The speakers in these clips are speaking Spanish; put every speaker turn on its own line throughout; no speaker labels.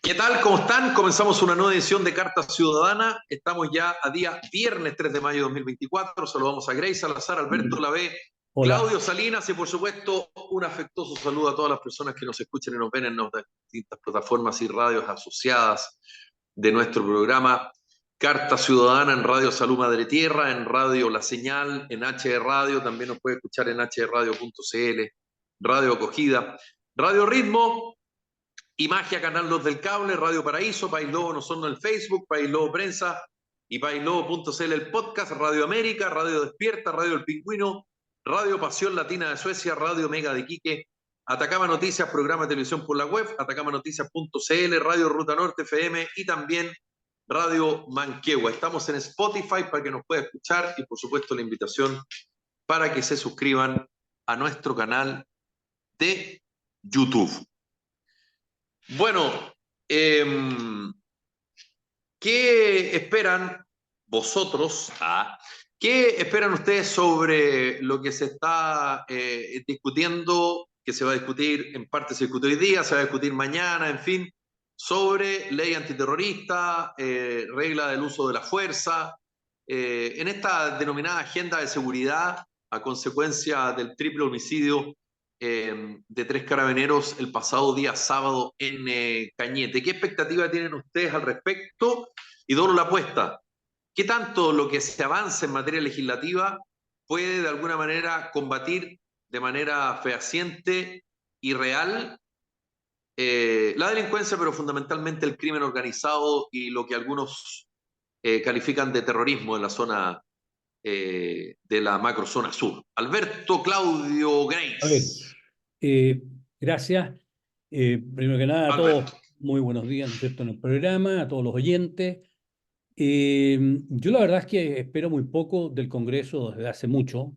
¿Qué tal? ¿Cómo están? Comenzamos una nueva edición de Carta Ciudadana. Estamos ya a día viernes 3 de mayo de 2024. Saludamos a Grace Salazar, Alberto Lavé,
Hola.
Claudio Salinas y por supuesto un afectuoso saludo a todas las personas que nos escuchan y nos ven en las distintas plataformas y radios asociadas de nuestro programa Carta Ciudadana en Radio Salud Madre Tierra, en Radio La Señal, en HD Radio, también nos puede escuchar en hdradio.cl, Radio Acogida, Radio Ritmo y Magia, Canal 2 del Cable, Radio Paraíso, País Lobo no son el Facebook, País Lobo Prensa y paislobo.cl el podcast, Radio América, Radio Despierta, Radio El Pingüino, Radio Pasión Latina de Suecia, Radio Mega de Quique, Atacama Noticias, programa de televisión por la web, atacamanoticias.cl, Radio Ruta Norte FM y también Radio Manquehue. Estamos en Spotify para que nos pueda escuchar y por supuesto la invitación para que se suscriban a nuestro canal de YouTube. Bueno, eh, ¿qué esperan vosotros? ¿Qué esperan ustedes sobre lo que se está discutiendo, que se va a discutir, en parte se discute hoy día, se va a discutir mañana, en fin, sobre ley antiterrorista, regla del uso de la fuerza, en esta denominada agenda de seguridad a consecuencia del triple homicidio de 3 carabineros el pasado día sábado en Cañete? ¿Qué expectativa tienen ustedes al respecto? Y dono la apuesta. ¿Qué tanto lo que se avance en materia legislativa puede de alguna manera combatir de manera fehaciente y real la delincuencia, pero fundamentalmente el crimen organizado y lo que algunos califican de terrorismo en la zona de la macrozona sur? Alberto, Claudio,
A ver,
Grace.
eh, gracias. Primero que nada, a todos,
Alberto.
muy buenos días, ¿no es cierto?, en el programa, a todos los oyentes. Yo la verdad es que espero muy poco del Congreso desde hace mucho,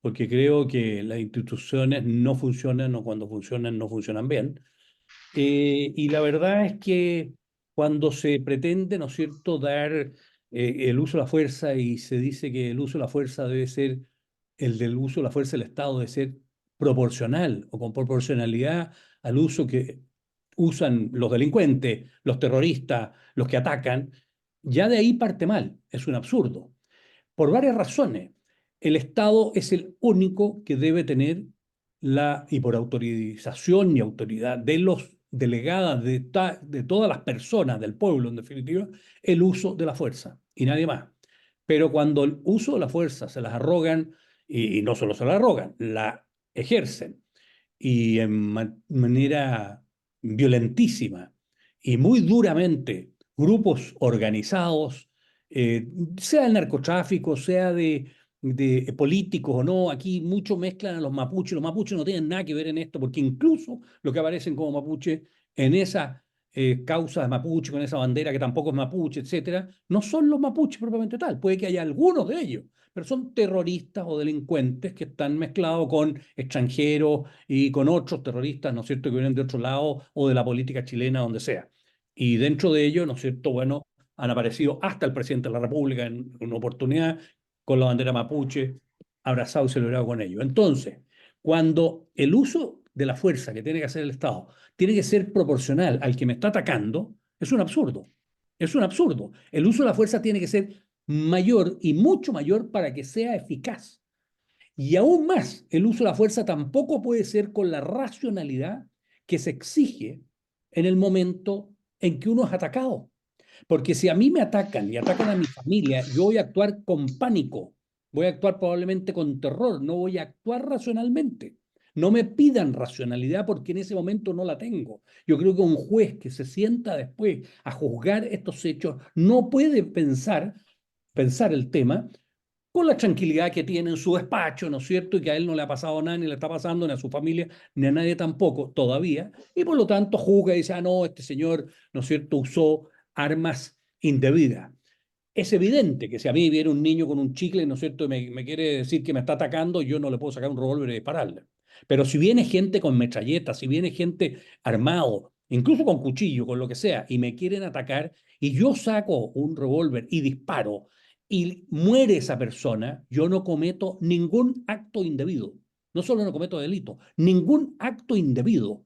porque creo que las instituciones no funcionan o cuando funcionan no funcionan bien. Y la verdad es que cuando se pretende, ¿no es cierto?, dar el uso de la fuerza y se dice que el uso de la fuerza debe ser, el del uso de la fuerza del Estado debe ser proporcional o con proporcionalidad al uso que usan los delincuentes, los terroristas, los que atacan, ya de ahí parte mal, es un absurdo. Por varias razones. El Estado es el único que debe tener y por autorización y autoridad de los delegadas de todas las personas del pueblo, en definitiva, el uso de la fuerza y nadie más. Pero cuando el uso de la fuerza se las arrogan, y no solo se la arrogan, la ejercen y en manera violentísima y muy duramente grupos organizados, sea el narcotráfico, sea de políticos o no, aquí mucho mezclan a los mapuches no tienen nada que ver en esto, porque incluso los que aparecen como mapuches en esa causa de mapuche, con esa bandera que tampoco es mapuche, etcétera, no son los mapuches propiamente tal, puede que haya algunos de ellos, pero son terroristas o delincuentes que están mezclados con extranjeros y con otros terroristas, ¿no es cierto?, que vienen de otro lado o de la política chilena, donde sea. Y dentro de ellos, ¿no es cierto?, bueno, han aparecido hasta el presidente de la República en una oportunidad con la bandera mapuche, abrazado y celebrado con ellos. Entonces, cuando el uso de la fuerza que tiene que hacer el Estado tiene que ser proporcional al que me está atacando, es un absurdo. Es un absurdo. El uso de la fuerza tiene que ser mayor y mucho mayor para que sea eficaz. Y aún más, el uso de la fuerza tampoco puede ser con la racionalidad que se exige en el momento en que uno es atacado. Porque si a mí me atacan y atacan a mi familia, yo voy a actuar con pánico, voy a actuar probablemente con terror, no voy a actuar racionalmente. No me pidan racionalidad porque en ese momento no la tengo. Yo creo que un juez que se sienta después a juzgar estos hechos no puede pensar el tema con la tranquilidad que tiene en su despacho, ¿no es cierto? Y que a él no le ha pasado nada, ni le está pasando, ni a su familia, ni a nadie tampoco todavía. Y por lo tanto juzga y dice, ah, no, este señor, ¿no es cierto?, usó armas indebidas. Es evidente que si a mí viene un niño con un chicle, ¿no es cierto?, y me quiere decir que me está atacando, yo no le puedo sacar un revólver y dispararle. Pero si viene gente con metralletas, si viene gente armado, incluso con cuchillo, con lo que sea, y me quieren atacar, y yo saco un revólver y disparo, y muere esa persona, yo no cometo ningún acto indebido. No solo no cometo delito, ningún acto indebido.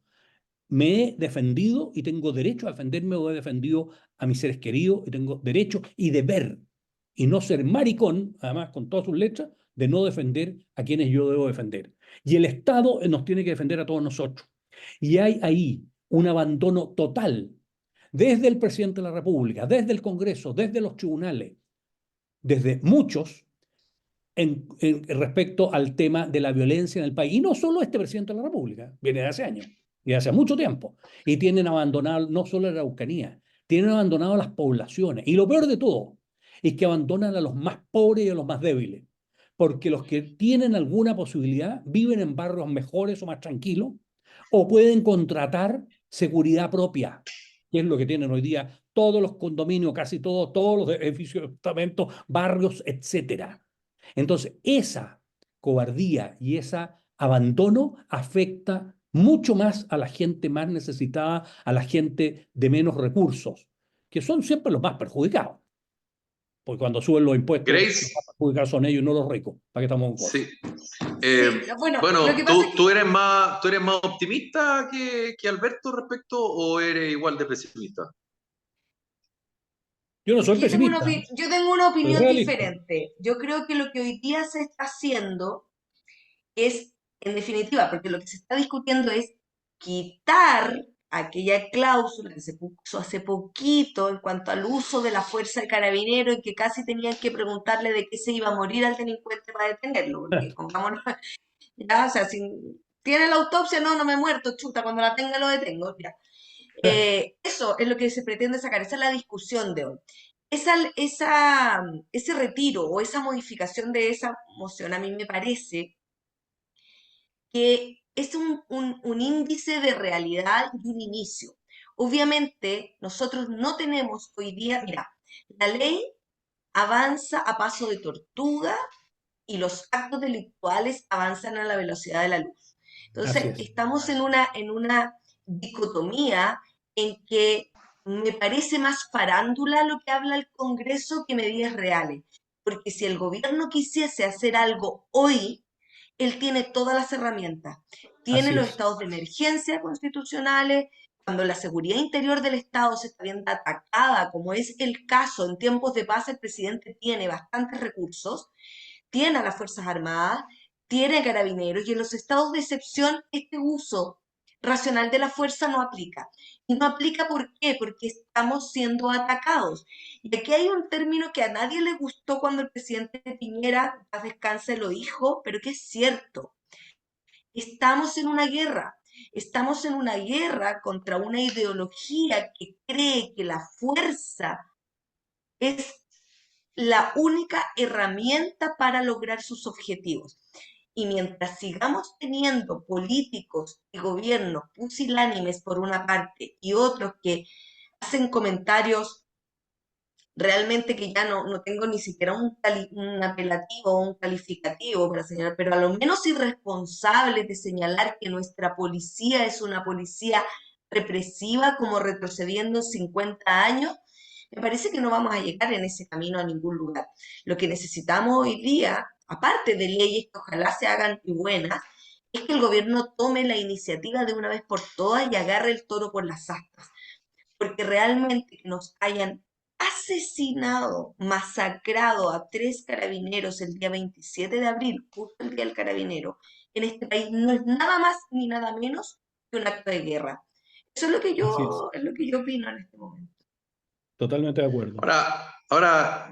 me he defendido y tengo derecho a defenderme, o he defendido a mis seres queridos y tengo derecho y deber, y no ser maricón, además con todas sus letras, de no defender a quienes yo debo defender. Y el Estado nos tiene que defender a todos nosotros. Y hay ahí un abandono total, desde el presidente de la República, desde el Congreso, desde los tribunales, desde muchos, respecto al tema de la violencia en el país. Y no solo este presidente de la República, viene de hace años y de hace mucho tiempo. Y tienen abandonado no solo la Araucanía, tienen abandonado las poblaciones. Y lo peor de todo es que abandonan a los más pobres y a los más débiles. Porque los que tienen alguna posibilidad viven en barrios mejores o más tranquilos, o pueden contratar seguridad propia, que es lo que tienen hoy día todos los condominios, casi todos, todos los edificios, departamentos, barrios, etcétera. Entonces, esa cobardía y ese abandono afecta mucho más a la gente más necesitada, a la gente de menos recursos, que son siempre los más perjudicados. Porque cuando suben los impuestos, los más
Grace,
perjudicados son ellos y no los ricos. ¿Para qué estamos con cosas?
sí.
Sí, bueno, lo
Bueno,
que pasa es que
tú eres más optimista que Alberto respecto o eres igual de pesimista?
Yo no
es
soy
que
pesimista,
yo tengo una
soy
opinión
realista.
diferente. Yo creo que lo que hoy día se está haciendo es, en definitiva, porque lo que se está discutiendo es quitar aquella cláusula que se puso hace poquito en cuanto al uso de la fuerza de carabinero, en que casi tenían que preguntarle de qué se iba a morir al delincuente para detenerlo, porque pongámonos, ya, o sea, si tiene la autopsia, no, no me he muerto, chuta, cuando la tenga lo detengo, ya. Eso es lo que se pretende sacar, esa es la discusión de hoy. Ese retiro o esa modificación de esa moción a mí me parece que es un índice de realidad y un inicio. Obviamente, nosotros no tenemos hoy día, mira, la ley avanza a paso de tortuga y los actos delictuales avanzan a la velocidad de la luz.
Así
Entonces,
es.
estamos en una dicotomía en que me parece más farándula lo que habla el Congreso que medidas reales. Porque si el gobierno quisiese hacer algo hoy, él tiene todas las herramientas. Tiene
Así
los
es.
estados de emergencia constitucionales, cuando la seguridad interior del Estado se está viendo atacada, como es el caso en tiempos de paz, el presidente tiene bastantes recursos, tiene a las Fuerzas Armadas, tiene carabineros y en los estados de excepción este uso racional de la fuerza no aplica. Y no aplica ¿por qué? Porque estamos siendo atacados. Y aquí hay un término que a nadie le gustó cuando el presidente Piñera, paz descanse, lo dijo, pero que es cierto. Estamos en una guerra contra una ideología que cree que la fuerza es la única herramienta para lograr sus objetivos. Y mientras sigamos teniendo políticos y gobiernos pusilánimes por una parte y otros que hacen comentarios realmente que ya no tengo ni siquiera un apelativo o un calificativo para señalar, pero a lo menos irresponsables de señalar que nuestra policía es una policía represiva como retrocediendo 50 años, me parece que no vamos a llegar en ese camino a ningún lugar. Lo que necesitamos hoy día, aparte de leyes que ojalá se hagan y buenas, es que el gobierno tome la iniciativa de una vez por todas y agarre el toro por las astas. Porque realmente que nos hayan asesinado, masacrado a 3 carabineros el día 27 de abril, justo el día del carabinero, en este país no es nada más ni nada menos que un acto de guerra. Eso
Así es.
es lo que yo opino en este momento.
Totalmente de acuerdo.
Ahora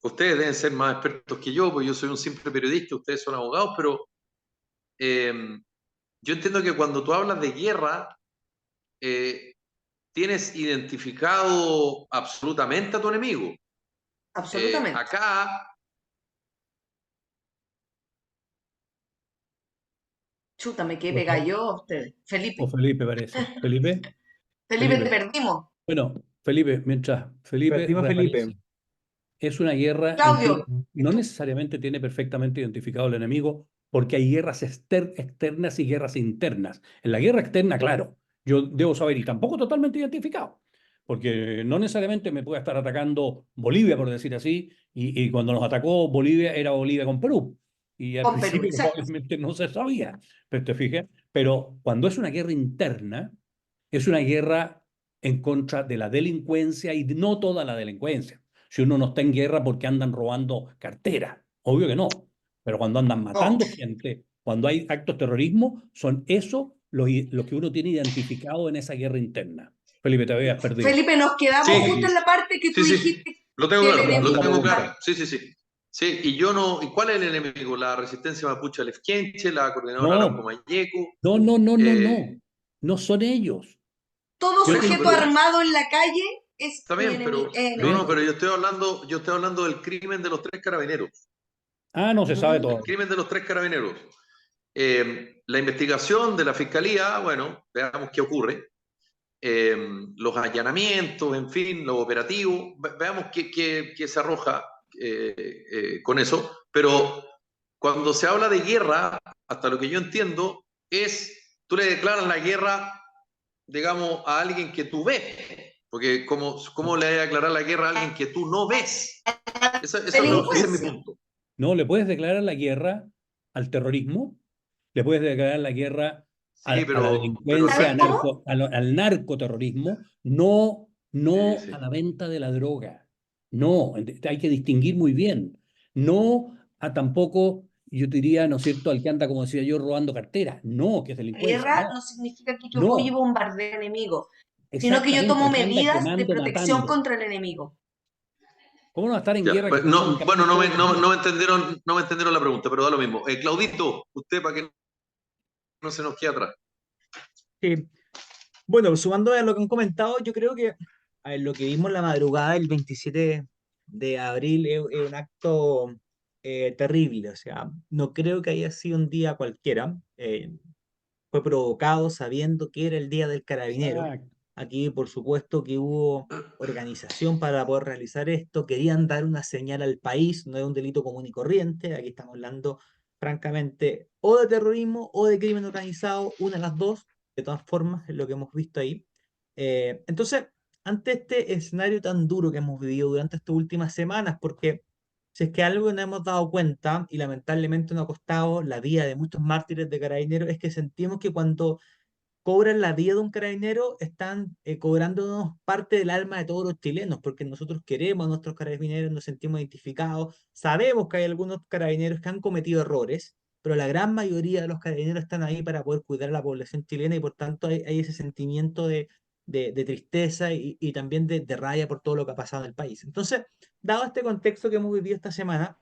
ustedes deben ser más expertos que yo, porque yo soy un simple periodista, ustedes son abogados, pero eh, yo entiendo que cuando tú hablas de guerra, tienes identificado absolutamente a tu enemigo.
Absolutamente.
Acá,
Chuta, me quedé
Por
pegada
favor.
yo a ustedes.
O
Felipe.
Felipe parece. Felipe,
Felipe, te
Felipe.
perdimos.
Bueno, Felipe, mientras Felipe
Perdimos a Felipe.
reaparece, es una guerra en que
Claudio,
no necesariamente tiene perfectamente identificado el enemigo, porque hay guerras externas y guerras internas. En la guerra externa, claro, yo debo saber, y tampoco totalmente identificado, porque no necesariamente me puede estar atacando Bolivia, por decir así, y cuando nos atacó Bolivia era Bolivia con Perú. Y al
con Perú,
principio
exacto.
probablemente no se sabía, pero te fijas. Pero cuando es una guerra interna, es una guerra en contra de la delincuencia y no toda la delincuencia. Si uno no está en guerra porque andan robando cartera, obvio que no. Pero cuando andan
No.
matando gente, cuando hay actos de terrorismo, son eso lo que uno tiene identificado en esa guerra interna. Felipe, te habías perdido.
Felipe, nos quedamos justo en
Sí,
la parte que tú
sí, sí,
dijiste
lo tengo
que el
claro,
Pero
lo
hazme la
enemigo.
tengo
pregunta.
claro. Sí, sí, sí. Sí, y yo no. ¿Y cuál es el enemigo? La resistencia mapuche al Efquenche, la coordinadora Arauco
No,
Mayeco.
no, no, no, no,
eh,
no. No son ellos.
Todo
por
Yo te
eso,
sujeto
pero
armado en la calle es
está
un
bien, pero no, no,
enemigo.
pero yo estoy hablando del crimen de los 3 carabineros.
No se sabe
El
todo.
crimen de los 3 carabineros. La investigación de la fiscalía, bueno, veamos qué ocurre. Los allanamientos, en fin, los operativos, veamos qué se arroja con eso. Pero cuando se habla de guerra, hasta lo que yo entiendo, tú le declaras la guerra, digamos, a alguien que tú ves. Porque ¿cómo le vas a declarar la guerra a alguien que tú no ves?
No,
Ese es mi
Delincuencia.
punto.
no, le puedes declarar la guerra al terrorismo, le puedes declarar la guerra
Sí,
a la
pero no
delincuencia,
es.
¿Sabes cómo?
al narcoterrorismo, no,
Sí,
no a
sí.
la venta de la droga. No, hay que distinguir muy bien. No a tampoco, yo te diría, ¿no es cierto?, al que anda, como decía yo, robando carteras. No, que es delincuencia.
Guerra
No,
no significa que yo voy y
no,
bombardeo al enemigo, sino que yo
exactamente,
tomo
al que anda
medidas de
quemando,
protección
matando.
contra el enemigo.
¿Cómo no va a estar en
Ya,
guerra que
pues,
está
no, bueno,
atacando todos los días?
no me entendieron la pregunta, pero da lo mismo. Claudito, usted para que no se nos quede atrás.
Sí. Bueno, sumando a lo que han comentado, yo creo que a ver, lo que vimos la madrugada del 27 de abril es un acto terrible. O sea, no creo que haya sido un día cualquiera. Fue provocado sabiendo que era el día del carabinero.
Exacto.
Aquí, por supuesto, que hubo organización para poder realizar esto. Querían dar una señal al país, no es un delito común y corriente. Aquí estamos hablando, francamente, o de terrorismo o de crimen organizado, una de las dos. De todas formas, es lo que hemos visto ahí. Entonces, ante este escenario tan duro que hemos vivido durante estas últimas semanas, porque si es que algo nos hemos dado cuenta, y lamentablemente nos ha costado la vida de muchos mártires de carabineros, es que sentimos que cuando cobran la vida de un carabinero, están cobrándonos parte del alma de todos los chilenos, porque nosotros queremos a nuestros carabineros, nos sentimos identificados, sabemos que hay algunos carabineros que han cometido errores, pero la gran mayoría de los carabineros están ahí para poder cuidar a la población chilena y por tanto hay ese sentimiento de tristeza y también de rabia por todo lo que ha pasado en el país. Entonces, dado este contexto que hemos vivido esta semana,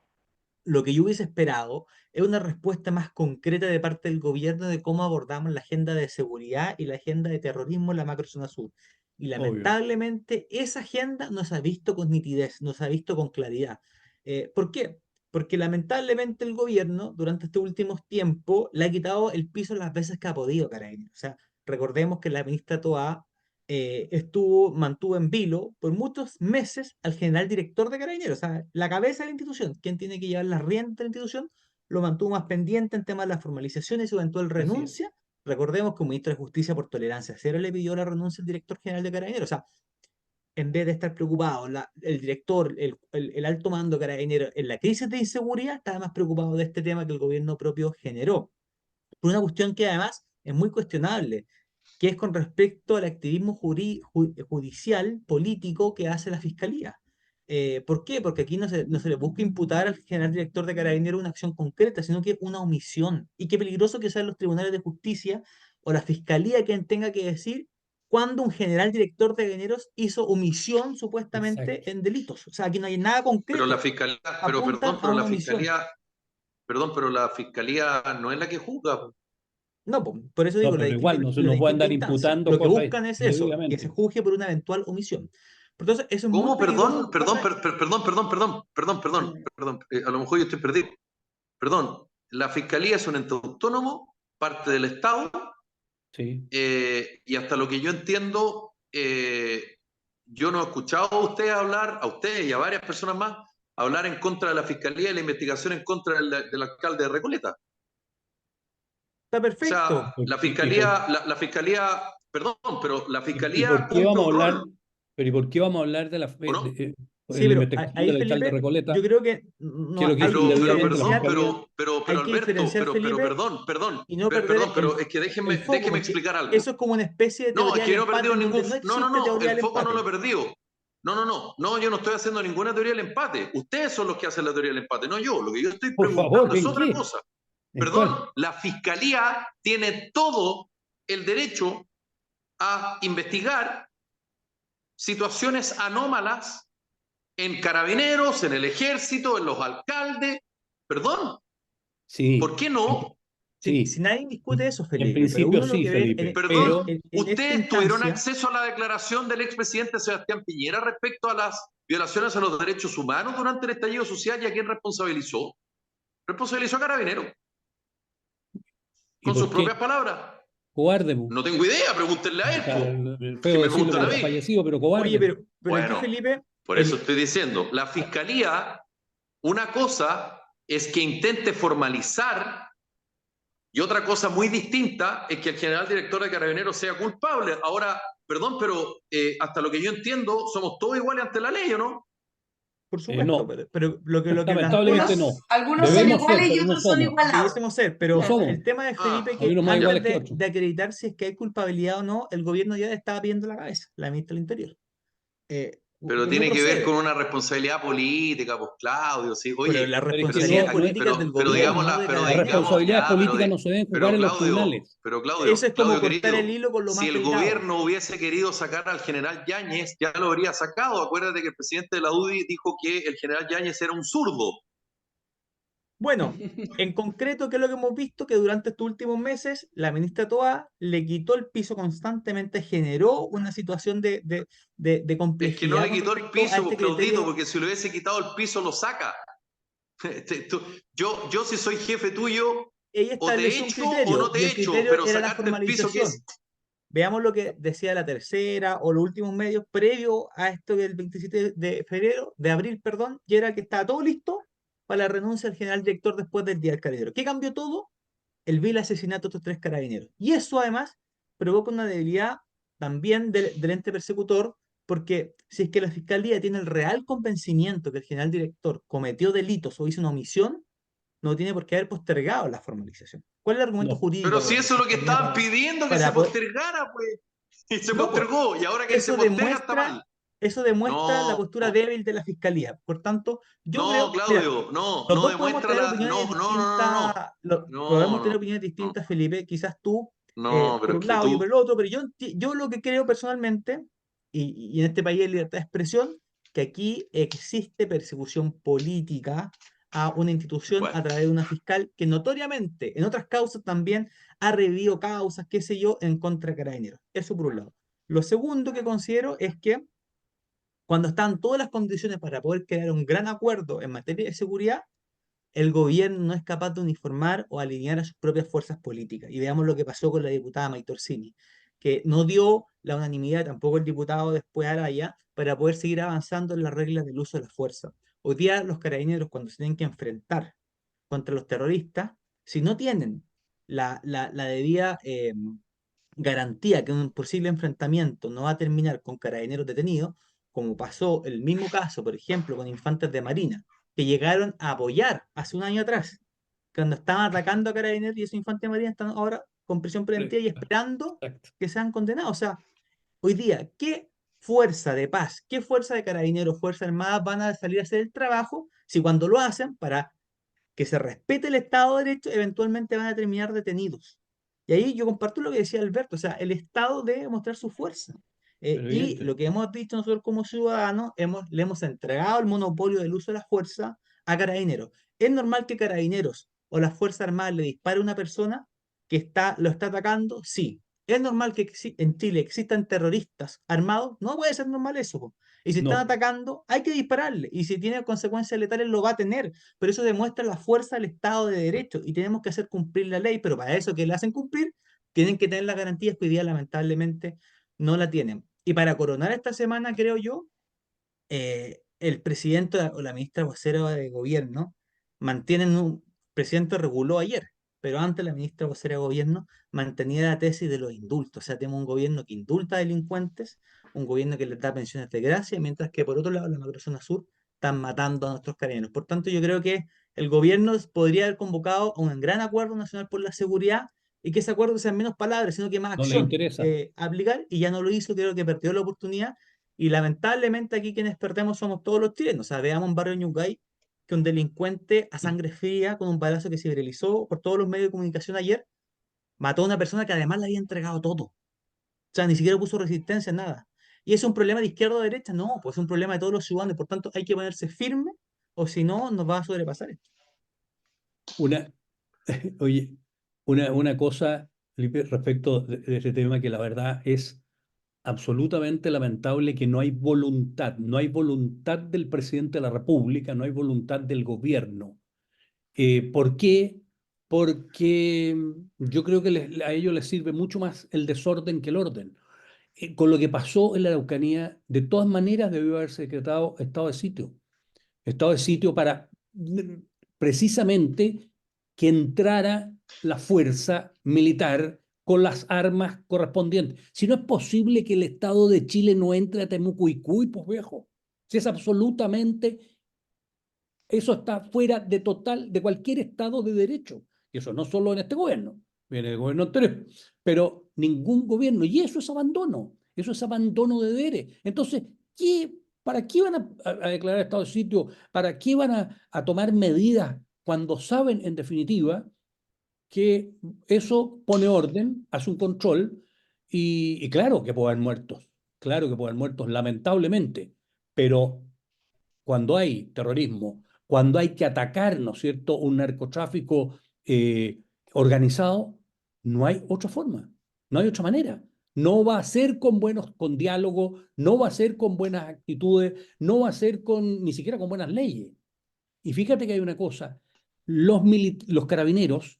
lo que yo hubiese esperado es una respuesta más concreta de parte del gobierno de cómo abordamos la agenda de seguridad y la agenda de terrorismo en la macrozona sur. Y
Obvio.
lamentablemente esa agenda no se ha visto con nitidez, no se ha visto con claridad. ¿Por qué? Porque lamentablemente el gobierno durante estos últimos tiempos le ha quitado el piso las veces que ha podido, Carabineros. O sea, recordemos que la ministra Toa mantuvo en vilo por muchos meses al general director de Carabineros, o sea, la cabeza de la institución, quien tiene que llevar las riendas de la institución, lo mantuvo más pendiente en temas de la formalización y su eventual
Así es.
renuncia. Recordemos que un ministro de Justicia por tolerancia cero le pidió la renuncia al director general de Carabineros, o sea, en vez de estar preocupado, el director, el alto mando de Carabineros en la crisis de inseguridad, estaba más preocupado de este tema que el gobierno propio generó. Por una cuestión que además es muy cuestionable, que es con respecto al activismo judicial, político que hace la Fiscalía. ¿Por qué? Porque aquí no se le busca imputar al general director de Carabineros una acción concreta, sino que una omisión. Y qué peligroso que sean los tribunales de justicia o la Fiscalía quien tenga que decir cuando un general director de Carabineros hizo omisión supuestamente
Exacto.
en delitos. O sea, aquí no hay nada
Pero la
concreto,
fiscalía,
apuntan a una omisión.
pero la fiscalía no es la que juzga, po.
No, por eso
No,
digo,
pero igual no,
las
no pueden
distintas
andar
instancias.
imputando
Lo que
cosas
buscan es eso, que se
indebidamente.
juzgue por una eventual omisión. Entonces, eso es muy
¿Cómo?
peligroso.
Perdón. A lo mejor yo estoy perdido. Perdón. La fiscalía es un ente autónomo, parte del Estado,
Sí.
y hasta lo que yo entiendo, yo no he escuchado a usted hablar, a usted y a varias personas más, hablar en contra de la fiscalía y la investigación en contra del alcalde de Recoleta.
Está
O sea,
perfecto.
la fiscalía, perdón, pero la
Y por
fiscalía
qué
cumple
vamos a
un
hablar?
rol,
Pero ¿y por qué vamos a hablar de la
¿o no?
Sí,
en la
pero
investigación
ahí,
del alcalde
Felipe,
Recoleta,
yo creo que
que
no
lo que
hay
hizo
que
Pero
indebidamente la
perdón,
diferenciar,
fiscalía.
hay
pero
que
Alberto,
diferenciar,
pero
Felipe,
perdón,
y no perder
pero es que
el foco,
déjeme
porque
explicar algo.
eso es como una especie de
No, es
teoría
que
del
yo no he
empate
perdido
en
ningún...
donde no
No,
existe teoría
el
del
foco no lo he
empate.
perdido. No, yo no estoy haciendo ninguna teoría del empate. Ustedes son los que hacen la teoría del empate, no yo. Lo que yo estoy
Por favor,
preguntando es
¿en
otra
qué?
cosa.
¿En cuál?
Perdón, la fiscalía tiene todo el derecho a investigar situaciones anómalas en carabineros, en el ejército, en los alcaldes. Perdón, ¿por
Sí,
qué no?
Si
sí.
nadie discute eso,
En
Felipe, pero
principio
uno lo
sí,
que ve
Felipe,
Perdón,
pero
en esta
¿ustedes tuvieron
instancia,
acceso a la declaración del expresidente Sebastián Piñera respecto a las violaciones a los derechos humanos durante el estallido social y a quién responsabilizó? Responsabilizó a Carabineros,
¿y
con sus
por
propias
qué?
palabras.
Cobarde, po.
No tengo idea, pregúntenle a
O
él,
sea,
po. Que
feo
me
decirlo
pregunten a
porque está
mí.
fallecido, pero
oye,
cobarde, po.
pero aquí,
Bueno,
Felipe,
por eso estoy diciendo, la fiscalía, una cosa es que intente formalizar y otra cosa muy distinta es que el general director de Carabineros sea culpable. Ahora, perdón, pero hasta lo que yo entiendo, somos todos iguales ante la ley, ¿o no?
por supuesto,
No,
pero lo que
lamentablemente
Algunos,
no.
algunos son
Debemos ser,
iguales y
pero no
otros son
somos.
igualados.
debiésemos ser,
No
pero
somos.
el tema de Felipe, que
Algunos más
antes
iguales que otros.
de acreditar si es que hay culpabilidad o no, el gobierno ya le estaba pidiendo la cabeza, la ministra del Interior.
Pero
No
tiene que ver con
procede,
una responsabilidad política, pues Claudio, sí.
pero
Oye,
la
Pero es que
responsabilidad
no,
política es del
pero
gobierno,
digamos
no de
las
Carabineros.
responsabilidades políticas no se deben jugar en los tribunales.
Eso es como
Claudio
cortar el
querido,
hilo con lo
si
más
el
delgado.
gobierno hubiese querido sacar al general Yáñez, ya lo habría sacado. Acuérdate que el presidente de la UDI dijo que el general Yáñez era un zurdo.
Bueno, en concreto, ¿qué es lo que hemos visto? Que durante estos últimos meses la ministra Toa le quitó el piso constantemente, generó una situación de
Es que no
complejidad
le
con
quitó el
respecto a
piso,
este
pues, Claudito,
criterio.
porque si le hubiese quitado el piso, lo saca. Yo si soy jefe tuyo,
Ella
o te
estableció un
echo o
criterio
no
y
te
el
echo,
criterio
pero
era la
sacarte el piso, ¿qué es?
formalización. Veamos lo que decía la tercera o los últimos medios previo a esto del 27 de abril, perdón, y era que estaba todo listo para la renuncia del general director después del Día del Carabinero. ¿Qué cambió todo? El vil asesinato de estos tres carabineros. Y eso además provoca una debilidad también del ente persecutor, porque si es que la fiscalía tiene el real convencimiento que el general director cometió delitos o hizo una omisión, no tiene por qué haber postergado la formalización. ¿Cuál es el argumento
No.
Pero
jurídico
si
de la
eso es lo que
fiscalía
estaban pidiendo, que se
para poder...
postergara, pues. Y se
No, pues,
postergó, y ahora que se
eso
posterga está
demuestra,
mal.
eso demuestra la
No,
postura débil de la fiscalía. Por tanto, yo
no,
creo, mira,
Claudio, no,
los
no
dos podemos
demuestra
tener
la.
opiniones
No,
distintas,
no,
podemos tener
no,
opiniones
no,
distintas, Felipe, quizás tú
no, pero
por
es
un
que
lado, yo por
tú.
el otro, pero yo lo que creo personalmente, y en este país hay libertad de expresión, que aquí existe persecución política a una institución
Bueno,
a través de una fiscal que notoriamente en otras causas también ha revivido causas, qué sé yo, en contra de Carabineros. Eso por un lado. Lo segundo que considero es que cuando están todas las condiciones para poder crear un gran acuerdo en materia de seguridad, el gobierno no es capaz de uniformar o alinear a sus propias fuerzas políticas. Y veamos lo que pasó con la diputada Maitorsini, que no dio la unanimidad, tampoco el diputado después Araya, para poder seguir avanzando en las reglas del uso de la fuerza. Hoy día los carabineros, cuando se tienen que enfrentar contra los terroristas, si no tienen la debida garantía que un posible enfrentamiento no va a terminar con carabineros detenidos, como pasó el mismo caso, por ejemplo, con infantes de Marina, que llegaron a apoyar hace un año atrás, cuando estaban atacando a carabineros y esos infantes de Marina están ahora con prisión preventiva y esperando
Exacto.
que sean condenados. O sea, hoy día, ¿qué fuerza de paz, qué fuerza de carabineros, fuerzas armadas van a salir a hacer el trabajo si cuando lo hacen para que se respete el Estado de Derecho, eventualmente van a terminar detenidos? Y ahí yo comparto lo que decía Alberto, o sea, el Estado debe mostrar su fuerza.
Pero
Y
evidente.
lo que hemos dicho nosotros como ciudadanos, le hemos entregado el monopolio del uso de la fuerza a Carabineros. ¿Es normal que Carabineros o las Fuerzas Armadas le dispare a una persona que lo está atacando? Sí. ¿Es normal que en Chile existan terroristas armados? No puede ser normal eso, po. Y si están
No.
atacando, hay que dispararle. Y si tiene consecuencias letales, lo va a tener. Pero eso demuestra la fuerza del Estado de Derecho y tenemos que hacer cumplir la ley. Pero para eso que le hacen cumplir, tienen que tener las garantías que hoy día lamentablemente no la tienen. Y para coronar esta semana, creo yo, el presidente o la ministra vocera de gobierno mantienen un... El presidente reguló ayer pero antes la ministra vocera de gobierno mantenía la tesis de los indultos. O sea, tenemos un gobierno que indulta delincuentes, un gobierno que les da pensiones de gracia, mientras que por otro lado la macrozona sur están matando a nuestros carabineros. Por tanto, yo creo que el gobierno podría haber convocado a un gran acuerdo nacional por la seguridad y que ese acuerdo sea menos palabras, sino que más
No les
acción
interesa.
aplicar, y ya no lo hizo, creo que perdió la oportunidad. Y lamentablemente aquí quienes perdemos somos todos los chilenos. O sea, veamos en Barrio Ñucay que un delincuente a sangre fría, con un balazo que se viralizó por todos los medios de comunicación ayer, mató a una persona que además le había entregado todo. O sea, ni siquiera puso resistencia, nada. ¿Y es un problema de izquierda o derecha? No, pues es un problema de todos los ciudadanos. Por tanto, hay que ponerse firme o si no, nos va a sobrepasar esto.
Una, oye, una cosa, Felipe, respecto de este tema que la verdad es absolutamente lamentable que no hay voluntad, no hay voluntad del presidente de la República, no hay voluntad del gobierno. ¿Por qué? Porque yo creo que a ellos les sirve mucho más el desorden que el orden. Con lo que pasó en la Araucanía, de todas maneras debió haberse decretado estado de sitio para precisamente que entrara la fuerza militar con las armas correspondientes. Si no es posible que el Estado de Chile no entre a Temucuicui, pues viejo, si es absolutamente, eso está fuera de total, de cualquier Estado de derecho. Y eso no solo en este gobierno, viene el gobierno anterior, pero ningún gobierno. Y eso es abandono de deberes. Entonces, ¿para qué van a declarar estado de sitio? ¿Para qué van a tomar medidas cuando saben, en definitiva, que eso pone orden, hace un control? Y claro que puede haber muertos, claro que puede haber muertos, lamentablemente, pero cuando hay terrorismo, cuando hay que atacar, ¿no es cierto?, un narcotráfico eh, organizado, no hay otra forma, no hay otra manera. No va a ser con diálogo, no va a ser con buenas actitudes, no va a ser ni siquiera con buenas leyes. Y fíjate que hay una cosa, los carabineros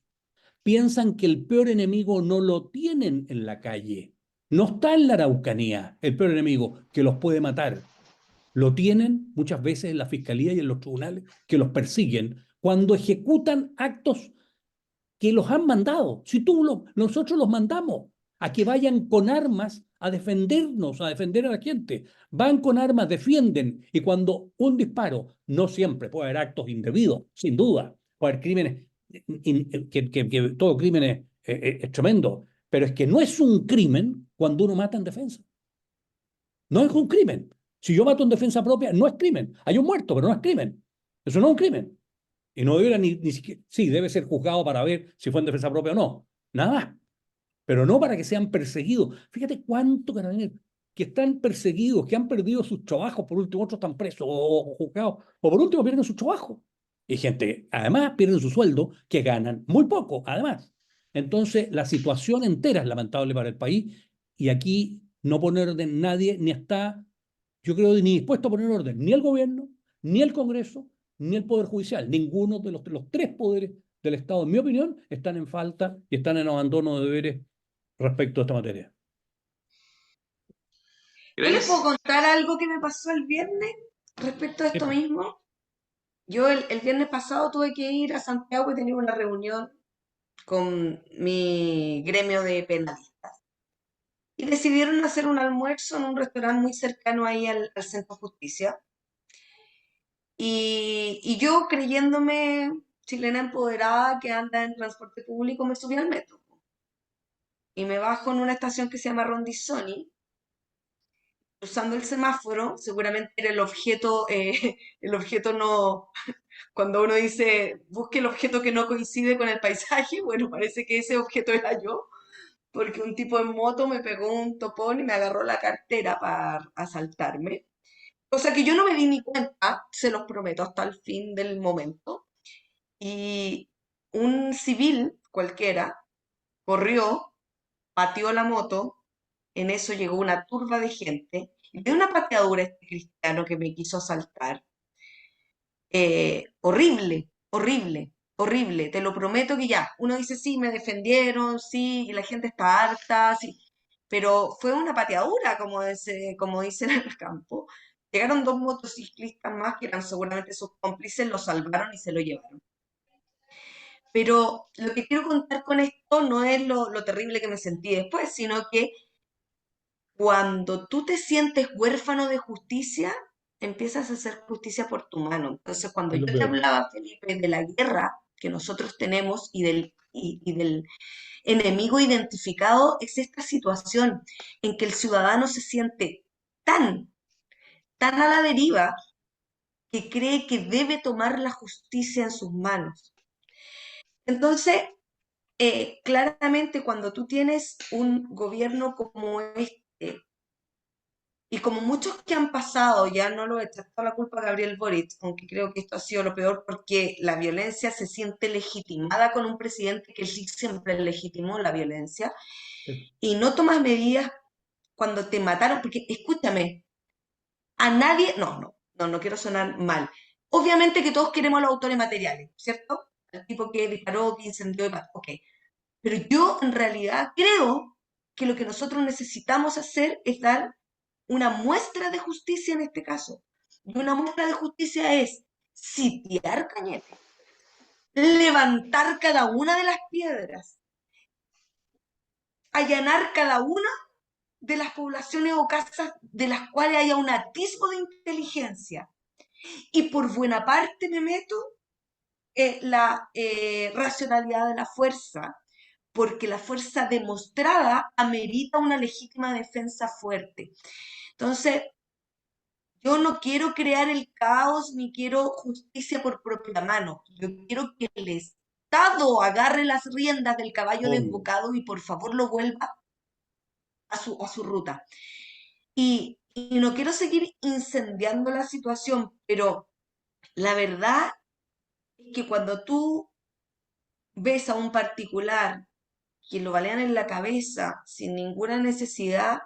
piensan que el peor enemigo no lo tienen en la calle, no está en la Araucanía, el peor enemigo que los puede matar, lo tienen muchas veces en la fiscalía y en los tribunales que los persiguen cuando ejecutan actos que los han mandado. Si nosotros los mandamos a que vayan con armas a defendernos, a defender a la gente. Van con armas, defienden. Y cuando un disparo, no siempre puede haber actos indebidos, sin duda. Puede haber crímenes, que todo crimen es tremendo. Pero es que no es un crimen cuando uno mata en defensa. No es un crimen. Si yo mato en defensa propia, no es crimen. Hay un muerto, pero no es crimen. Eso no es un crimen. Y no debería ni siquiera, sí, debe ser juzgado para ver si fue en defensa propia o no. Nada más. Pero no para que sean perseguidos. Fíjate cuántos carabineros que están perseguidos, que han perdido sus trabajos, por último otros están presos o juzgados, o por último pierden su trabajo. Y gente, además, pierden su sueldo, que ganan muy poco, además. Entonces, la situación entera es lamentable para el país y aquí no pone orden nadie, ni está, yo creo, ni dispuesto a poner orden, ni el gobierno, ni el Congreso, ni el Poder Judicial. Ninguno de los tres poderes del Estado, en mi opinión, están en falta y están en abandono de deberes respecto a esta materia.
¿Yo les puedo
Grace,
contar algo que me pasó el viernes respecto a esto mismo? Yo el viernes pasado tuve que ir a Santiago y tenía una reunión con mi gremio de penalistas. Y decidieron hacer un almuerzo en un restaurante muy cercano ahí al Centro Justicia. Y yo, creyéndome chilena empoderada que anda en transporte público, me subí al metro. Y me bajo en una estación que se llama Rondizoni, usando el semáforo, seguramente era el objeto no, cuando uno dice, busque el objeto que no coincide con el paisaje, bueno, parece que ese objeto era yo, porque un tipo en moto me pegó un topón y me agarró la cartera para asaltarme. O sea que yo no me di ni cuenta, se los prometo, hasta el fin del momento. Y un civil cualquiera corrió, pateó la moto, en eso llegó una turba de gente, y de una pateadura a este cristiano que me quiso asaltar. Horrible, horrible, horrible, te lo prometo que ya, uno dice, sí, me defendieron, sí, y la gente está harta, sí, pero fue una pateadura, como dicen en el campo. Llegaron dos motociclistas más que eran seguramente sus cómplices, lo salvaron y se lo llevaron. Pero lo que quiero contar con esto no es lo terrible que me sentí después, sino que cuando tú te sientes huérfano de justicia, empiezas a hacer justicia por tu mano. Entonces, cuando
Es
yo
lo
te
peor.
hablaba, Felipe, de la guerra que nosotros tenemos y del enemigo identificado, es esta situación en que el ciudadano se siente tan a la deriva que cree que debe tomar la justicia en sus manos. Entonces, claramente cuando tú tienes un gobierno como este, y como muchos que han pasado, ya no lo he echado la culpa a Gabriel Boric, aunque creo que esto ha sido lo peor porque la violencia se siente legitimada con un presidente que sí siempre legitimó la violencia,
Sí.
y no tomas medidas cuando te mataron, porque escúchame, a nadie, no quiero sonar mal. Obviamente que todos queremos a los autores materiales, ¿cierto? El tipo que disparó, que incendió y mató, ok. Pero yo en realidad creo que lo que nosotros necesitamos hacer es dar una muestra de justicia en este caso. Y una muestra de justicia es sitiar Cañete, levantar cada una de las piedras, allanar cada una de las poblaciones o casas de las cuales haya un atisbo de inteligencia. Y por buena parte me meto la racionalidad de la fuerza, porque la fuerza demostrada amerita una legítima defensa fuerte. Entonces, yo no quiero crear el caos ni quiero justicia por propia mano. Yo quiero que el Estado agarre las riendas del caballo
Obvio.
desbocado y por favor lo vuelva a su ruta. Y no quiero seguir incendiando la situación, pero la verdad es que cuando tú ves a un particular que lo balean en la cabeza sin ninguna necesidad,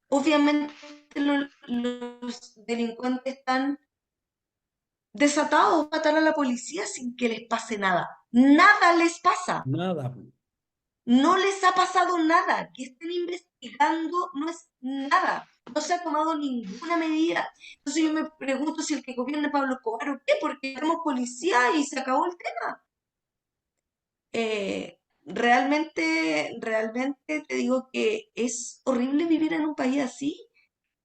obviamente los delincuentes están desatados a matar a la policía sin que les pase nada. Nada les pasa.
Nada.
No les ha pasado nada. Que estén investigando no es nada. No se ha tomado ninguna medida. Entonces yo me pregunto si el que gobierna es Pablo Escobar o qué, porque tenemos policía y se acabó el tema. Realmente te digo que es horrible vivir en un país así.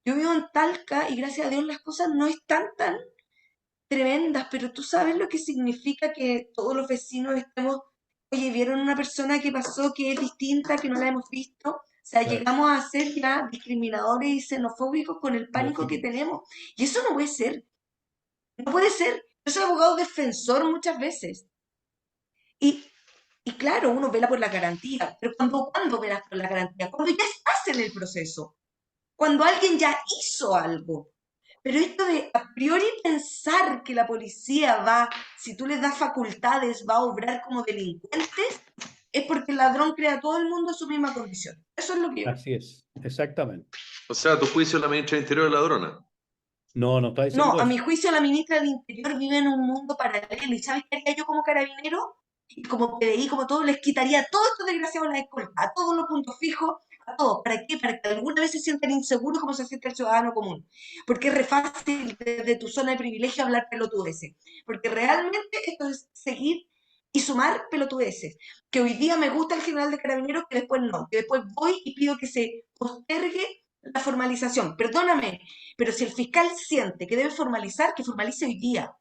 Yo vivo en Talca y gracias a Dios las cosas no están tan tremendas, pero tú sabes lo que significa que todos los vecinos estemos, oye, vieron una persona que pasó que es distinta, que no la hemos visto. O sea,
Claro.
llegamos a ser ya discriminadores y xenofóbicos con el pánico que
Lógico.
tenemos. Y eso no puede ser. No puede ser. Yo soy abogado defensor muchas veces. Y, y claro, uno vela por la garantía, pero ¿cuándo velas por la garantía? Cuando ya estás en el proceso, cuando alguien ya hizo algo. Pero esto de a priori pensar que la policía va, si tú les das facultades, va a obrar como delincuentes, es porque el ladrón crea a todo el mundo en su misma condición. Eso es lo que yo.
Así es. Exactamente.
O sea, a tu juicio la ministra del Interior es ladrona.
No, no está
No,
diciendo
a mi
eso.
juicio la ministra del Interior vive en un mundo paralelo. ¿Y sabes qué haría yo como carabinero? Y como PDI, como todo, les quitaría a todos estos desgraciados la escolta, a todos los puntos fijos, a todos. ¿Para qué? Para que alguna vez se sientan inseguros como se siente el ciudadano común. Porque es re fácil desde tu zona de privilegio hablar pelotudeces. Porque realmente esto es seguir y sumar pelotudeces. Que hoy día me gusta el general de carabineros, que después no. Que después voy y pido que se postergue la formalización. Perdóname, pero si el fiscal siente que debe formalizar, que formalice hoy día.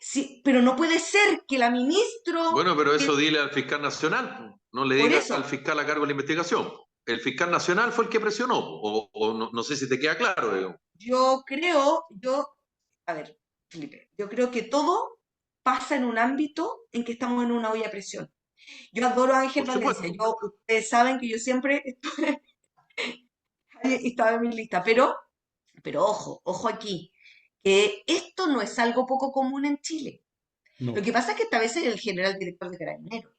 Sí, pero no puede ser que la ministro,
Bueno, pero eso
que,
dile al fiscal nacional, no le
por
diga al
eso,
fiscal a cargo de la investigación. El fiscal nacional fue el que presionó, o no sé si te queda claro.
a ver, Felipe, yo creo que todo pasa en un ámbito en que estamos en una olla a presión. Yo adoro a Ángel
Por
Valencia,
supuesto.
ustedes saben que yo siempre estaba en mi lista, pero ojo aquí, que esto no es algo poco común en Chile. Lo
No.
que pasa es que esta vez es el general director de Carabineros.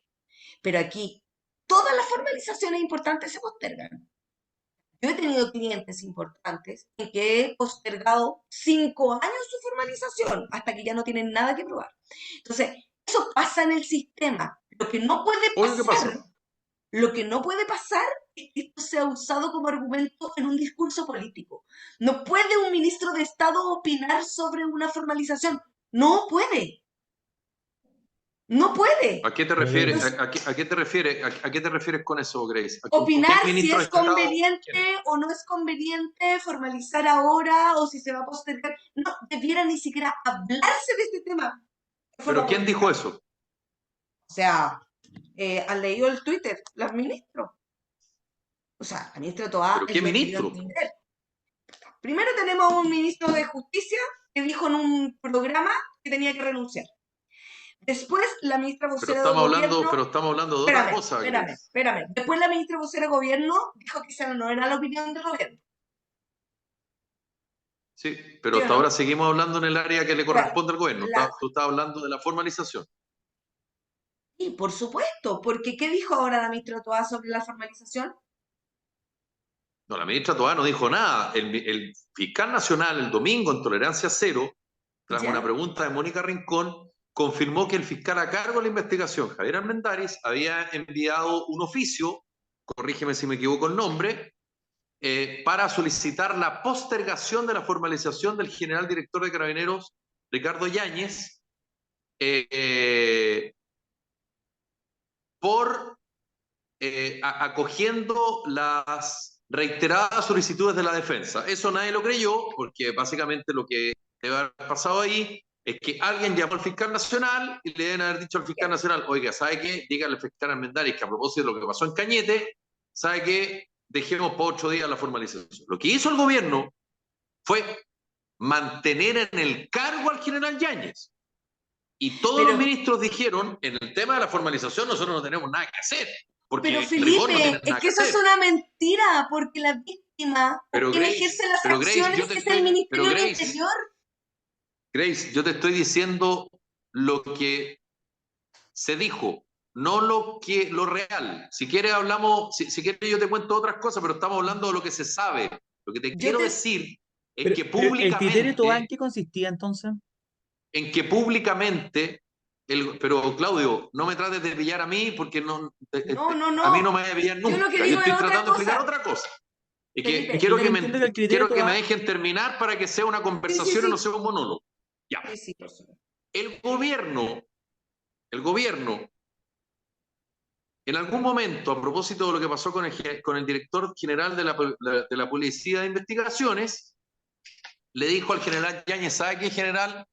Pero aquí todas las formalizaciones importantes se postergan. Yo he tenido clientes importantes en que he postergado 5 años su formalización hasta que ya no tienen nada que probar. Entonces, eso pasa en el sistema.
Obvio que pasa.
Lo que no puede pasar es que esto sea usado como argumento en un discurso político. No puede un ministro de Estado opinar sobre una formalización. No puede. No puede.
¿A qué te refieres? ¿A qué te refieres? ¿A qué te refieres con eso, Grace?
Opinar
¿Qué
si
ministro de
es
Estado?
conveniente o no es conveniente formalizar ahora o si se va a postergar. No debiera ni siquiera hablarse de este tema.
¿Pero quién dijo eso?
O sea, han leído el Twitter, los ministros. O sea, la ministra Toá
¿Pero
es
qué
lo que dio a
ministro?
entender. Primero tenemos un ministro de Justicia que dijo en un programa que tenía que renunciar. Después la ministra vocera de Gobierno...
Pero estamos hablando de otra cosa, Grace.
Espérame. Después la ministra vocera de Gobierno dijo que esa no era la opinión del gobierno.
Sí, pero
¿Sí o
hasta
no?
ahora seguimos hablando en el área que le corresponde al gobierno.
La-
Tú estás hablando de la formalización.
Y por supuesto, porque ¿qué dijo ahora la ministra Toá sobre la formalización?
No, la ministra Toá no dijo nada. El fiscal nacional el domingo en Tolerancia Cero, tras
¿Ya?
una pregunta de Mónica Rincón, confirmó que el fiscal a cargo de la investigación, Javier Armendáriz, había enviado un oficio, corrígeme si me equivoco el nombre, para solicitar la postergación de la formalización del general director de Carabineros, Ricardo Yáñez, por acogiendo las reiteradas solicitudes de la defensa. Eso nadie lo creyó, porque básicamente lo que debe haber pasado ahí es que alguien llamó al fiscal nacional y le deben haber dicho al fiscal nacional, oiga, ¿sabe qué? Dígale al fiscal Armendáriz que a propósito de lo que pasó en Cañete, ¿sabe qué? Dejemos por 8 días la formalización. Lo que hizo el gobierno fue mantener en el cargo al general Yáñez. Y todos los ministros dijeron, en el tema de la formalización nosotros no tenemos nada que hacer. Porque
Pero
el rigor no tiene
Felipe, es
nada
que eso es
hacer.
una mentira, porque la víctima o
Pero
quien
Grace,
ejerce las
pero Grace,
acciones
yo te
es
estoy-
el Ministerio
pero
del
Grace,
Interior.
Grace, yo te estoy diciendo lo que se dijo, no lo real. Si quieres hablamos, si quieres yo te cuento otras cosas, pero estamos hablando de lo que se sabe. Lo que te
Yo
quiero
te-
decir es
Pero,
que
pero el criterio de Toá, ¿en
públicamente,
qué consistía entonces?
pero Claudio, no me trates de pillar a mí porque
No,
a mí no me va a pillar
Yo lo que
nunca. Yo
digo
estoy
es otra
tratando de explicar
cosa.
otra cosa. Y
Felipe,
quiero
Yo entiendo que el criterio
quiero
de
que me
Toá,
dejen terminar para que sea una conversación y no sea un monólogo. Ya.
Sí, por supuesto.
El gobierno, en algún momento, a propósito de lo que pasó con el director general de la Policía de Investigaciones, le dijo al general Yáñez, ¿sabe qué, general?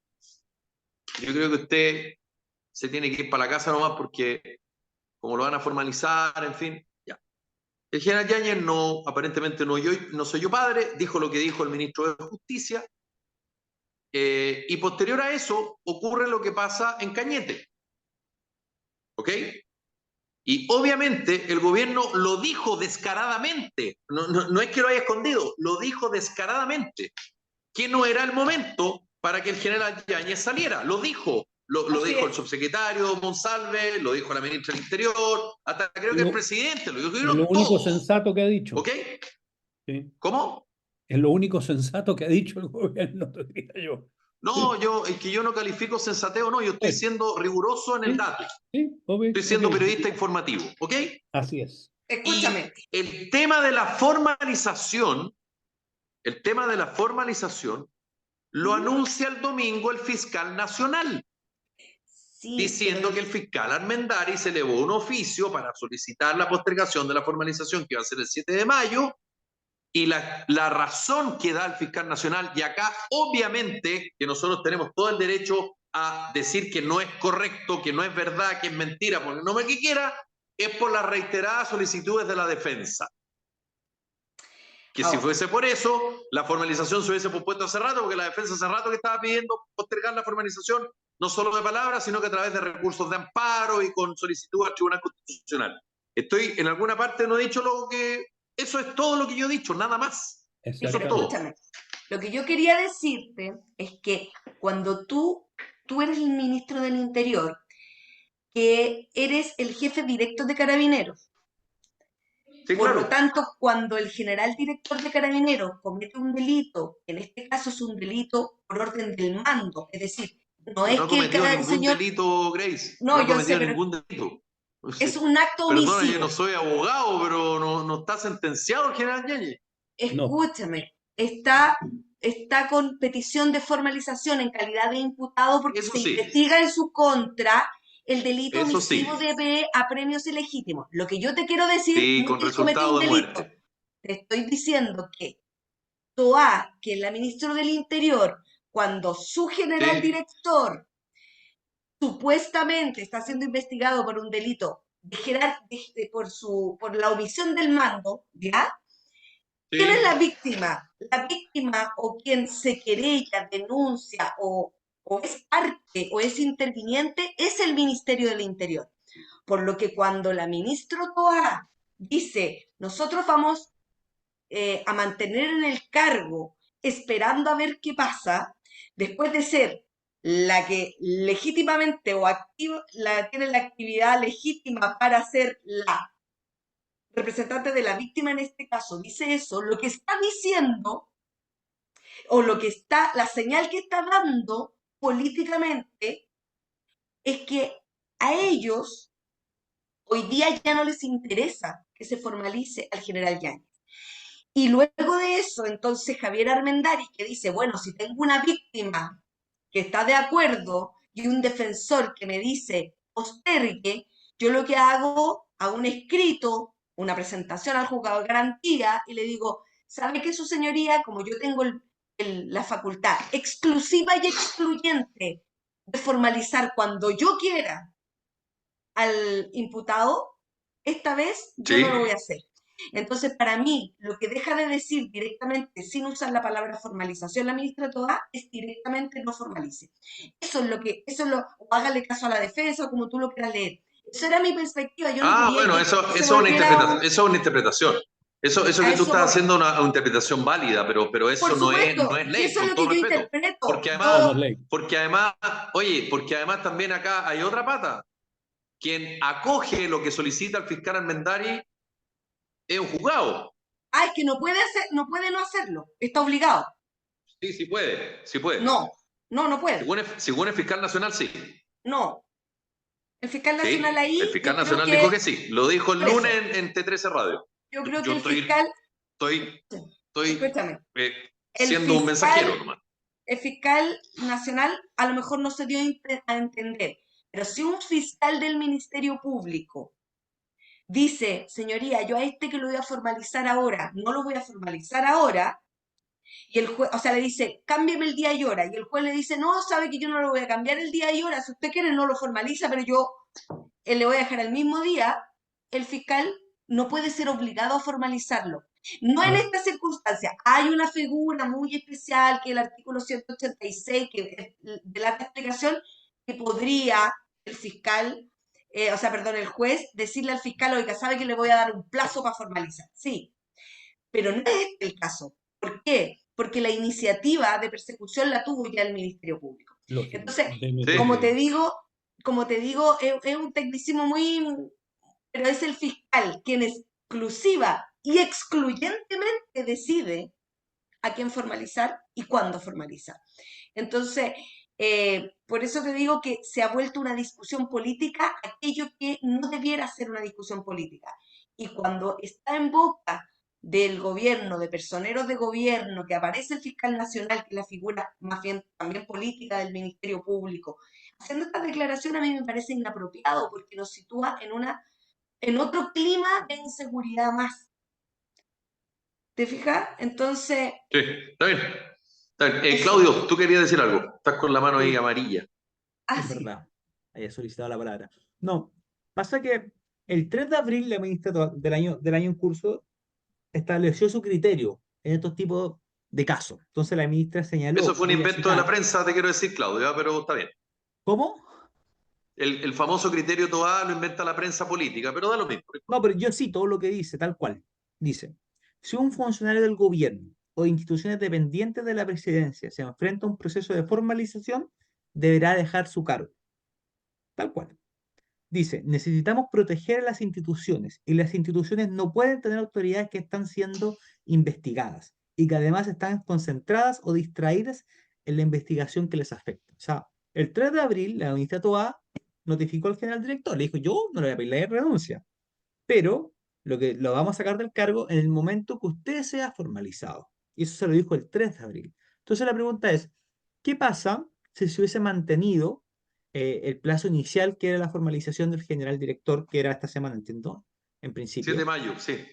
Yo creo que usted se tiene que ir para la casa nomás porque como lo van a formalizar, en fin, ya. El general Yáñez no, aparentemente no soy yo padre, dijo lo que dijo el ministro de Justicia, y posterior a eso ocurre lo que pasa en Cañete. ¿Ok? Y obviamente el gobierno lo dijo descaradamente, no es que lo haya escondido, lo dijo descaradamente, que no era el momento para que el general Yáñez saliera. Lo dijo, lo dijo el subsecretario Monsalve, lo dijo la ministra del Interior, hasta creo que el presidente, lo
Es lo
dijeron
único
todos.
sensato que ha dicho.
¿Ok?
Sí.
¿Cómo?
Es lo único sensato que ha dicho el gobierno, te diría yo.
No, es que yo no califico sensateo, no, yo estoy siendo riguroso en el dato.
Sí, obvio,
Estoy siendo
ok.
periodista informativo, ¿ok?
Así es.
Escúchame.
Y el tema de la formalización, lo anuncia el domingo el fiscal nacional,
Sí,
diciendo que el fiscal Armendáriz elevó un oficio para solicitar la postergación de la formalización que iba a ser el 7 de mayo, y la razón que da el fiscal nacional, y acá obviamente que nosotros tenemos todo el derecho a decir que no es correcto, que no es verdad, que es mentira, por el nombre que quiera, es por las reiteradas solicitudes de la defensa. Que si fuese por eso, la formalización se hubiese pospuesto hace rato, porque la defensa hace rato que estaba pidiendo postergar la formalización, no solo de palabras, sino que a través de recursos de amparo y con solicitud al Tribunal Constitucional. En alguna parte no he dicho lo que... Eso es todo lo que yo he dicho, nada más.
Pero
Eso es todo.
escúchame, lo que yo quería decirte es que cuando tú eres el ministro del Interior, que eres el jefe directo de Carabineros,
Sí,
por
claro.
lo tanto, cuando el general director de Carabineros comete un delito, en este caso es un delito por orden del mando, es decir, no es
No ha
que el
cometido ningún
señor...
delito, Grace.
No,
No ha
yo sé,
cometido
pero
ningún delito.
es un acto
Perdona, yo
homicidio.
no soy abogado, pero no está sentenciado el general Yáñez.
Escúchame, está con petición de formalización en calidad de imputado porque
Eso
se
sí.
investiga en su contra el delito
Eso sí,
omisivo de apremios ilegítimos. Lo que yo te quiero decir
sí,
no es
con
que él cometió
resultado
un
de
delito.
muerte.
Te estoy diciendo que Toá, que es la ministra del Interior, cuando su general
Sí,
director supuestamente está siendo investigado por un delito por la omisión del mando, ¿ya? ¿Quién es
sí.
la víctima? La víctima o quien se querella, denuncia o es parte o es interviniente es el Ministerio del Interior. Por lo que cuando la ministra Toá dice, nosotros vamos a mantener en el cargo esperando a ver qué pasa, después de ser la que legítimamente o tiene la actividad legítima para ser la representante de la víctima en este caso, dice eso, lo que está diciendo o la señal que está dando políticamente es que a ellos hoy día ya no les interesa que se formalice al general Yáñez. Y luego de eso, entonces Javier Armendáriz, que dice, bueno, si tengo una víctima que está de acuerdo y un defensor que me dice postergue, yo lo que hago un escrito, una presentación al juzgado de garantía y le digo, ¿sabe qué, su señoría? Como yo tengo la facultad exclusiva y excluyente de formalizar cuando yo quiera al imputado, esta vez yo no lo voy
Sí.
a hacer. Entonces, para mí, lo que deja de decir directamente, sin usar la palabra formalización, la ministra Toá, es directamente no formalice. O hágale caso a la defensa, o como tú lo quieras leer. Eso era mi perspectiva, yo no
Ah,
quería
bueno,
que
eso
se
es una
volviera
interpretación. Eso es una interpretación. Eso
a
que tú
eso
estás
voy.
haciendo es una interpretación válida, pero
Por
eso no
supuesto,
es
y
ley,
eso es
con
lo
todo
que yo
respeto.
interpreto.
Porque
No, no
además,
es ley.
porque además también acá hay otra pata. Quien acoge lo que solicita el fiscal Armendáriz es un juzgado.
Es que no puede no hacerlo, está obligado.
Sí, sí puede, sí puede.
No, no puede,
Según el fiscal nacional, sí.
no. El fiscal nacional
Sí, el
ahí,
fiscal nacional dijo que sí. Lo dijo el
por eso,
lunes en T13 Radio.
yo creo que
Yo
el fiscal,
estoy, estoy
escúchame, el
siendo un
fiscal,
mensajero nomás.
el fiscal nacional a lo mejor no se dio a entender, pero si un fiscal del Ministerio Público dice, señoría, yo a este que lo voy a formalizar ahora, no lo voy a formalizar ahora, y el juez, o sea, le dice, cámbiame el día y hora, y el juez le dice, no, sabe que yo no lo voy a cambiar el día y hora, si usted quiere no lo formaliza, pero yo le voy a dejar el mismo día, el fiscal no puede ser obligado a formalizarlo. No en esta circunstancia. Hay una figura muy especial que es el artículo 186, que de la explicación, que podría el fiscal, el juez, decirle al fiscal, oiga, sabe que le voy a dar un plazo para formalizar. Sí, pero no es este el caso. ¿Por qué? Porque la iniciativa de persecución la tuvo ya el Ministerio Público.
Lógico.
Entonces, como
Sí.
te digo, es un tecnicismo muy, pero es el fiscal quien exclusiva y excluyentemente decide a quién formalizar y cuándo formalizar. Entonces, por eso te digo que se ha vuelto una discusión política aquello que no debiera ser una discusión política. Y cuando está en boca del gobierno, de personeros de gobierno, que aparece el fiscal nacional, que es la figura más bien también política del Ministerio Público, haciendo esta declaración a mí me parece inapropiado porque nos sitúa en otro clima de inseguridad más. ¿Te fijas? Entonces,
Sí, está bien. Está bien.
eso.
Claudio, tú querías decir algo. Estás con la mano ahí
Sí,
amarilla.
es
Sí.
verdad. Haya solicitado la palabra. No, pasa que el 3 de abril la ministra del año en curso estableció su criterio en estos tipos de casos. Entonces la ministra
Eso
señaló,
fue un
voy a
invento de la
citar,
prensa, te quiero decir, Claudio, pero está bien.
¿cómo?
El famoso criterio Toa lo inventa la prensa política, pero da lo mismo.
No, pero yo cito lo que dice, tal cual. Dice, si un funcionario del gobierno o de instituciones dependientes de la presidencia se enfrenta a un proceso de formalización, deberá dejar su cargo. Tal cual. Dice, necesitamos proteger a las instituciones y las instituciones no pueden tener autoridades que están siendo investigadas y que además están concentradas o distraídas en la investigación que les afecta. O sea, el 3 de abril la ministra Toá notificó al general director, le dijo, yo no le voy a pedir la renuncia, pero lo vamos a sacar del cargo en el momento que usted sea formalizado. Y eso se lo dijo el 3 de abril. Entonces la pregunta es, ¿qué pasa si se hubiese mantenido el plazo inicial, que era la formalización del general director, que era esta semana, entiendo, en
7 de
principio,
mayo, sí.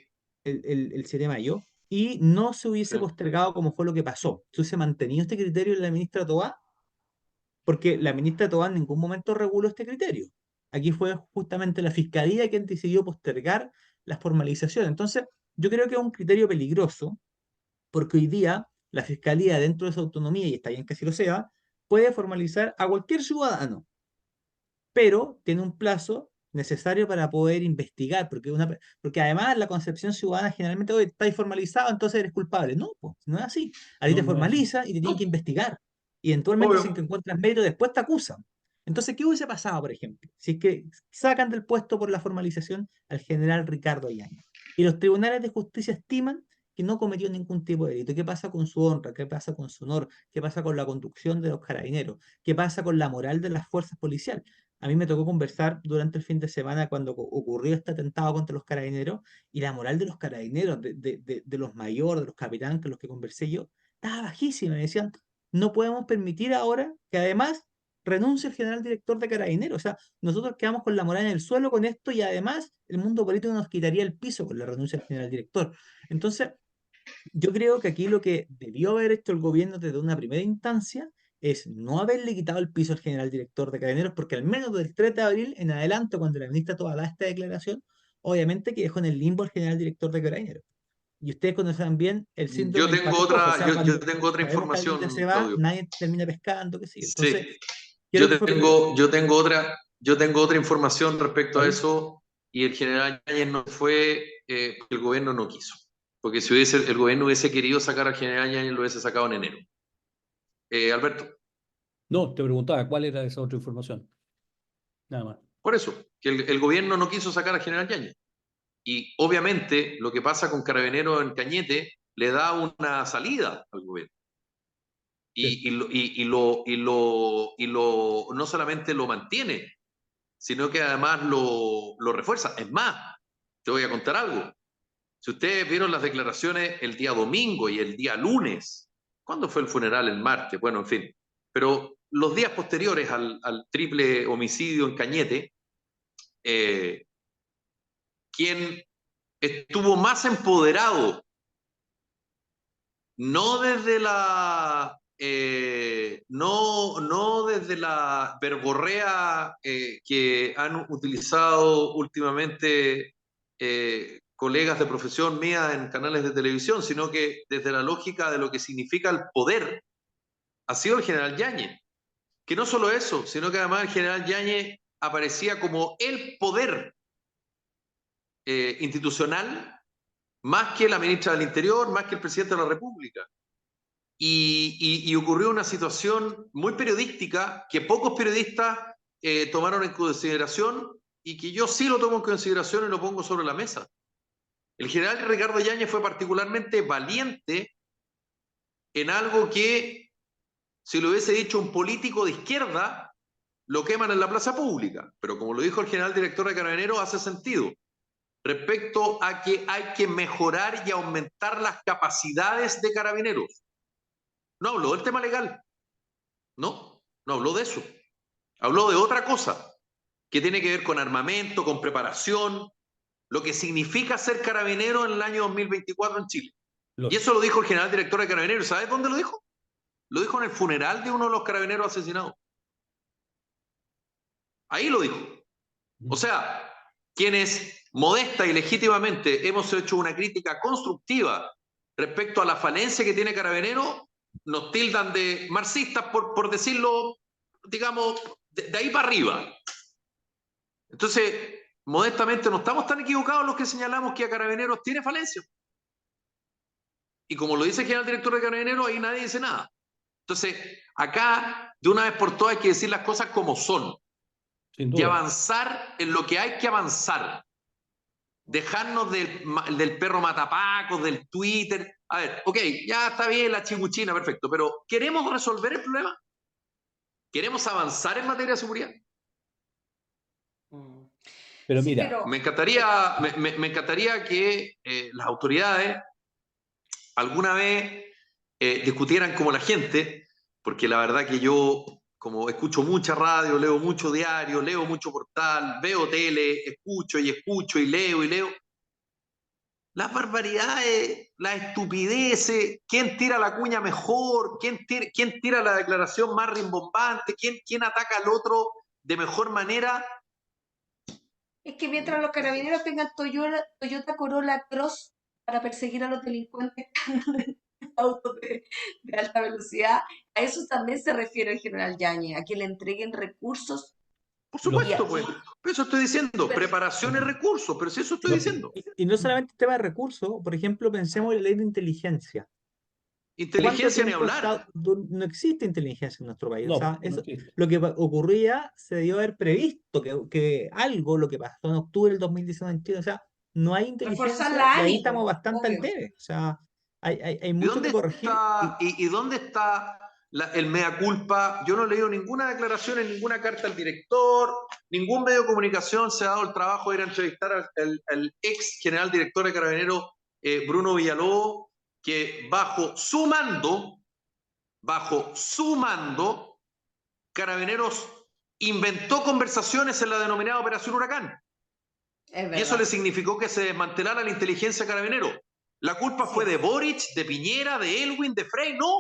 el 7 de mayo, y no se hubiese
Sí.
postergado como fue lo que pasó. Entonces se ha mantenido este criterio en la ministra Toá, porque la ministra Toá en ningún momento reguló este criterio. Aquí fue justamente la fiscalía quien decidió postergar la formalización. Entonces, yo creo que es un criterio peligroso, porque hoy día la fiscalía, dentro de su autonomía, y está bien que así lo sea, puede formalizar a cualquier ciudadano, pero tiene un plazo necesario para poder investigar, porque además la concepción ciudadana generalmente, oye, estáis formalizado, entonces eres culpable. No, pues, no es así. A ti
No,
te
no es así.
formalizan y te tienen que investigar. Y eventualmente, si te
Obvio.
encuentras mérito, después te acusan. Entonces, ¿qué hubiese pasado, por ejemplo? Si es que sacan del puesto por la formalización al general Ricardo Yáñez y los tribunales de justicia estiman que no cometió ningún tipo de delito. ¿Qué pasa con su honra? ¿Qué pasa con su honor? ¿Qué pasa con la conducción de los carabineros? ¿Qué pasa con la moral de las fuerzas policiales? A mí me tocó conversar durante el fin de semana cuando ocurrió este atentado contra los carabineros, y la moral de los carabineros, de los mayores, de los capitanes con los que conversé yo, estaba bajísima. Me decían, no podemos permitir ahora que además renuncie el general director de carabineros. O sea, nosotros quedamos con la moral en el suelo con esto, y además el mundo político nos quitaría el piso con la renuncia del general director. Entonces, yo creo que aquí lo que debió haber hecho el gobierno desde una primera instancia es no haberle quitado el piso al general director de Carabineros, porque al menos del 3 de abril en adelante, cuando la ministra Toda da esta declaración, obviamente que dejó en el limbo al general director de Carabineros. Y ustedes conocen bien el síndrome del pato cojo. O sea,
Yo
cuando
tengo otra
sabemos que alguien ya se
información,
va,
Claudio.
nadie termina pescando, qué sé yo.
Sí,
Entonces, creo que fue peligroso.
yo tengo otra información respecto a
¿Cuál?
eso, y el general Yáñez no fue, el gobierno no quiso. Porque si el gobierno hubiese querido sacar al general Yáñez, lo hubiese sacado en enero. Alberto,
No, te preguntaba cuál era esa otra información. Nada más.
por eso, que el gobierno no quiso sacar al general Yáñez. Y obviamente lo que pasa con Carabineros en Cañete le da una salida al gobierno.
Sí.
No solamente lo mantiene, sino que además lo refuerza. Es más, te voy a contar algo. Si ustedes vieron las declaraciones el día domingo y el día lunes, ¿cuándo fue el funeral? El martes, bueno, en fin. Pero los días posteriores al triple homicidio en Cañete, quien estuvo más empoderado, no desde no desde la verborrea que han utilizado últimamente colegas de profesión mía en canales de televisión, sino que desde la lógica de lo que significa el poder, ha sido el general Yáñez. Que no solo eso, sino que además el general Yáñez aparecía como el poder institucional, más que la ministra del Interior, más que el presidente de la República. Y ocurrió una situación muy periodística que pocos periodistas tomaron en consideración, y que yo sí lo tomo en consideración y lo pongo sobre la mesa. El general Ricardo Yáñez fue particularmente valiente en algo que, si lo hubiese dicho un político de izquierda, lo queman en la plaza pública. Pero como lo dijo el general director de Carabineros, hace sentido. Respecto a que hay que mejorar y aumentar las capacidades de Carabineros. No habló del tema legal. No habló de eso. Habló de otra cosa, que tiene que ver con armamento, con preparación, lo que significa ser carabinero en el año 2024 en Chile. Y eso lo dijo el general director de Carabineros. ¿Sabes dónde lo dijo? Lo dijo en el funeral de uno de los carabineros asesinados. Ahí lo dijo. O sea, quienes modesta y legítimamente hemos hecho una crítica constructiva respecto a la falencia que tiene Carabineros, nos tildan de marxistas por decirlo, digamos, de ahí para arriba. Entonces, modestamente, no estamos tan equivocados los que señalamos que a Carabineros tiene falencia. Y como lo dice el general director de Carabineros, ahí nadie dice nada. Entonces, acá, de una vez por todas, hay que decir las cosas como son.
Sin
Y
duda.
avanzar en lo que hay que avanzar. Dejarnos del perro matapacos, del Twitter. A ver, ok, ya está bien la chimuchina, perfecto, pero ¿queremos resolver el problema? ¿Queremos avanzar en materia de seguridad?
Pero
Sí,
mira,
pero
Me encantaría que las autoridades alguna vez discutieran como la gente, porque la verdad que yo como escucho mucha radio, leo mucho diario, leo mucho portal, veo tele, escucho y leo, las barbaridades, las estupideces, quién tira la cuña mejor, quién tira la declaración más rimbombante, quién ataca al otro de mejor manera.
Es que mientras los carabineros tengan Toyota Corolla Cross para perseguir a los delincuentes en autos de alta velocidad, a eso también se refiere el general Yáñez, a que le entreguen recursos.
Por
Los-
supuesto, pues. Eso estoy diciendo,
Pero-
preparación y recursos, pero si eso estoy
Lo-
diciendo.
Y no solamente el tema de recursos, por ejemplo, pensemos en la ley de inteligencia. ¿Cuánto
Inteligencia ni
tiempo
hablar.
no existe inteligencia en nuestro país? O
No,
sea,
no
eso,
existe.
lo que ocurría se debió haber previsto, que algo, lo que pasó en octubre del 2019 en Chile, o sea, no hay
Reforzar
inteligencia
la
y ahí
ANI,
estamos bastante al
obvio.
debe. O sea, hay
¿Y
mucho que
dónde
corregir.
está, y dónde está el mea culpa? Yo no he leído ninguna declaración en ninguna carta al director, ningún medio de comunicación se ha dado el trabajo de ir a entrevistar al ex general director de Carabineros, Bruno Villalobos, que bajo su mando, Carabineros inventó conversaciones en la denominada Operación Huracán.
Es
Y eso le
verdad.
significó que se desmantelara la inteligencia carabinero. ¿La culpa
Sí.
fue de Boric, de Piñera, de Elwin, de Frey? No.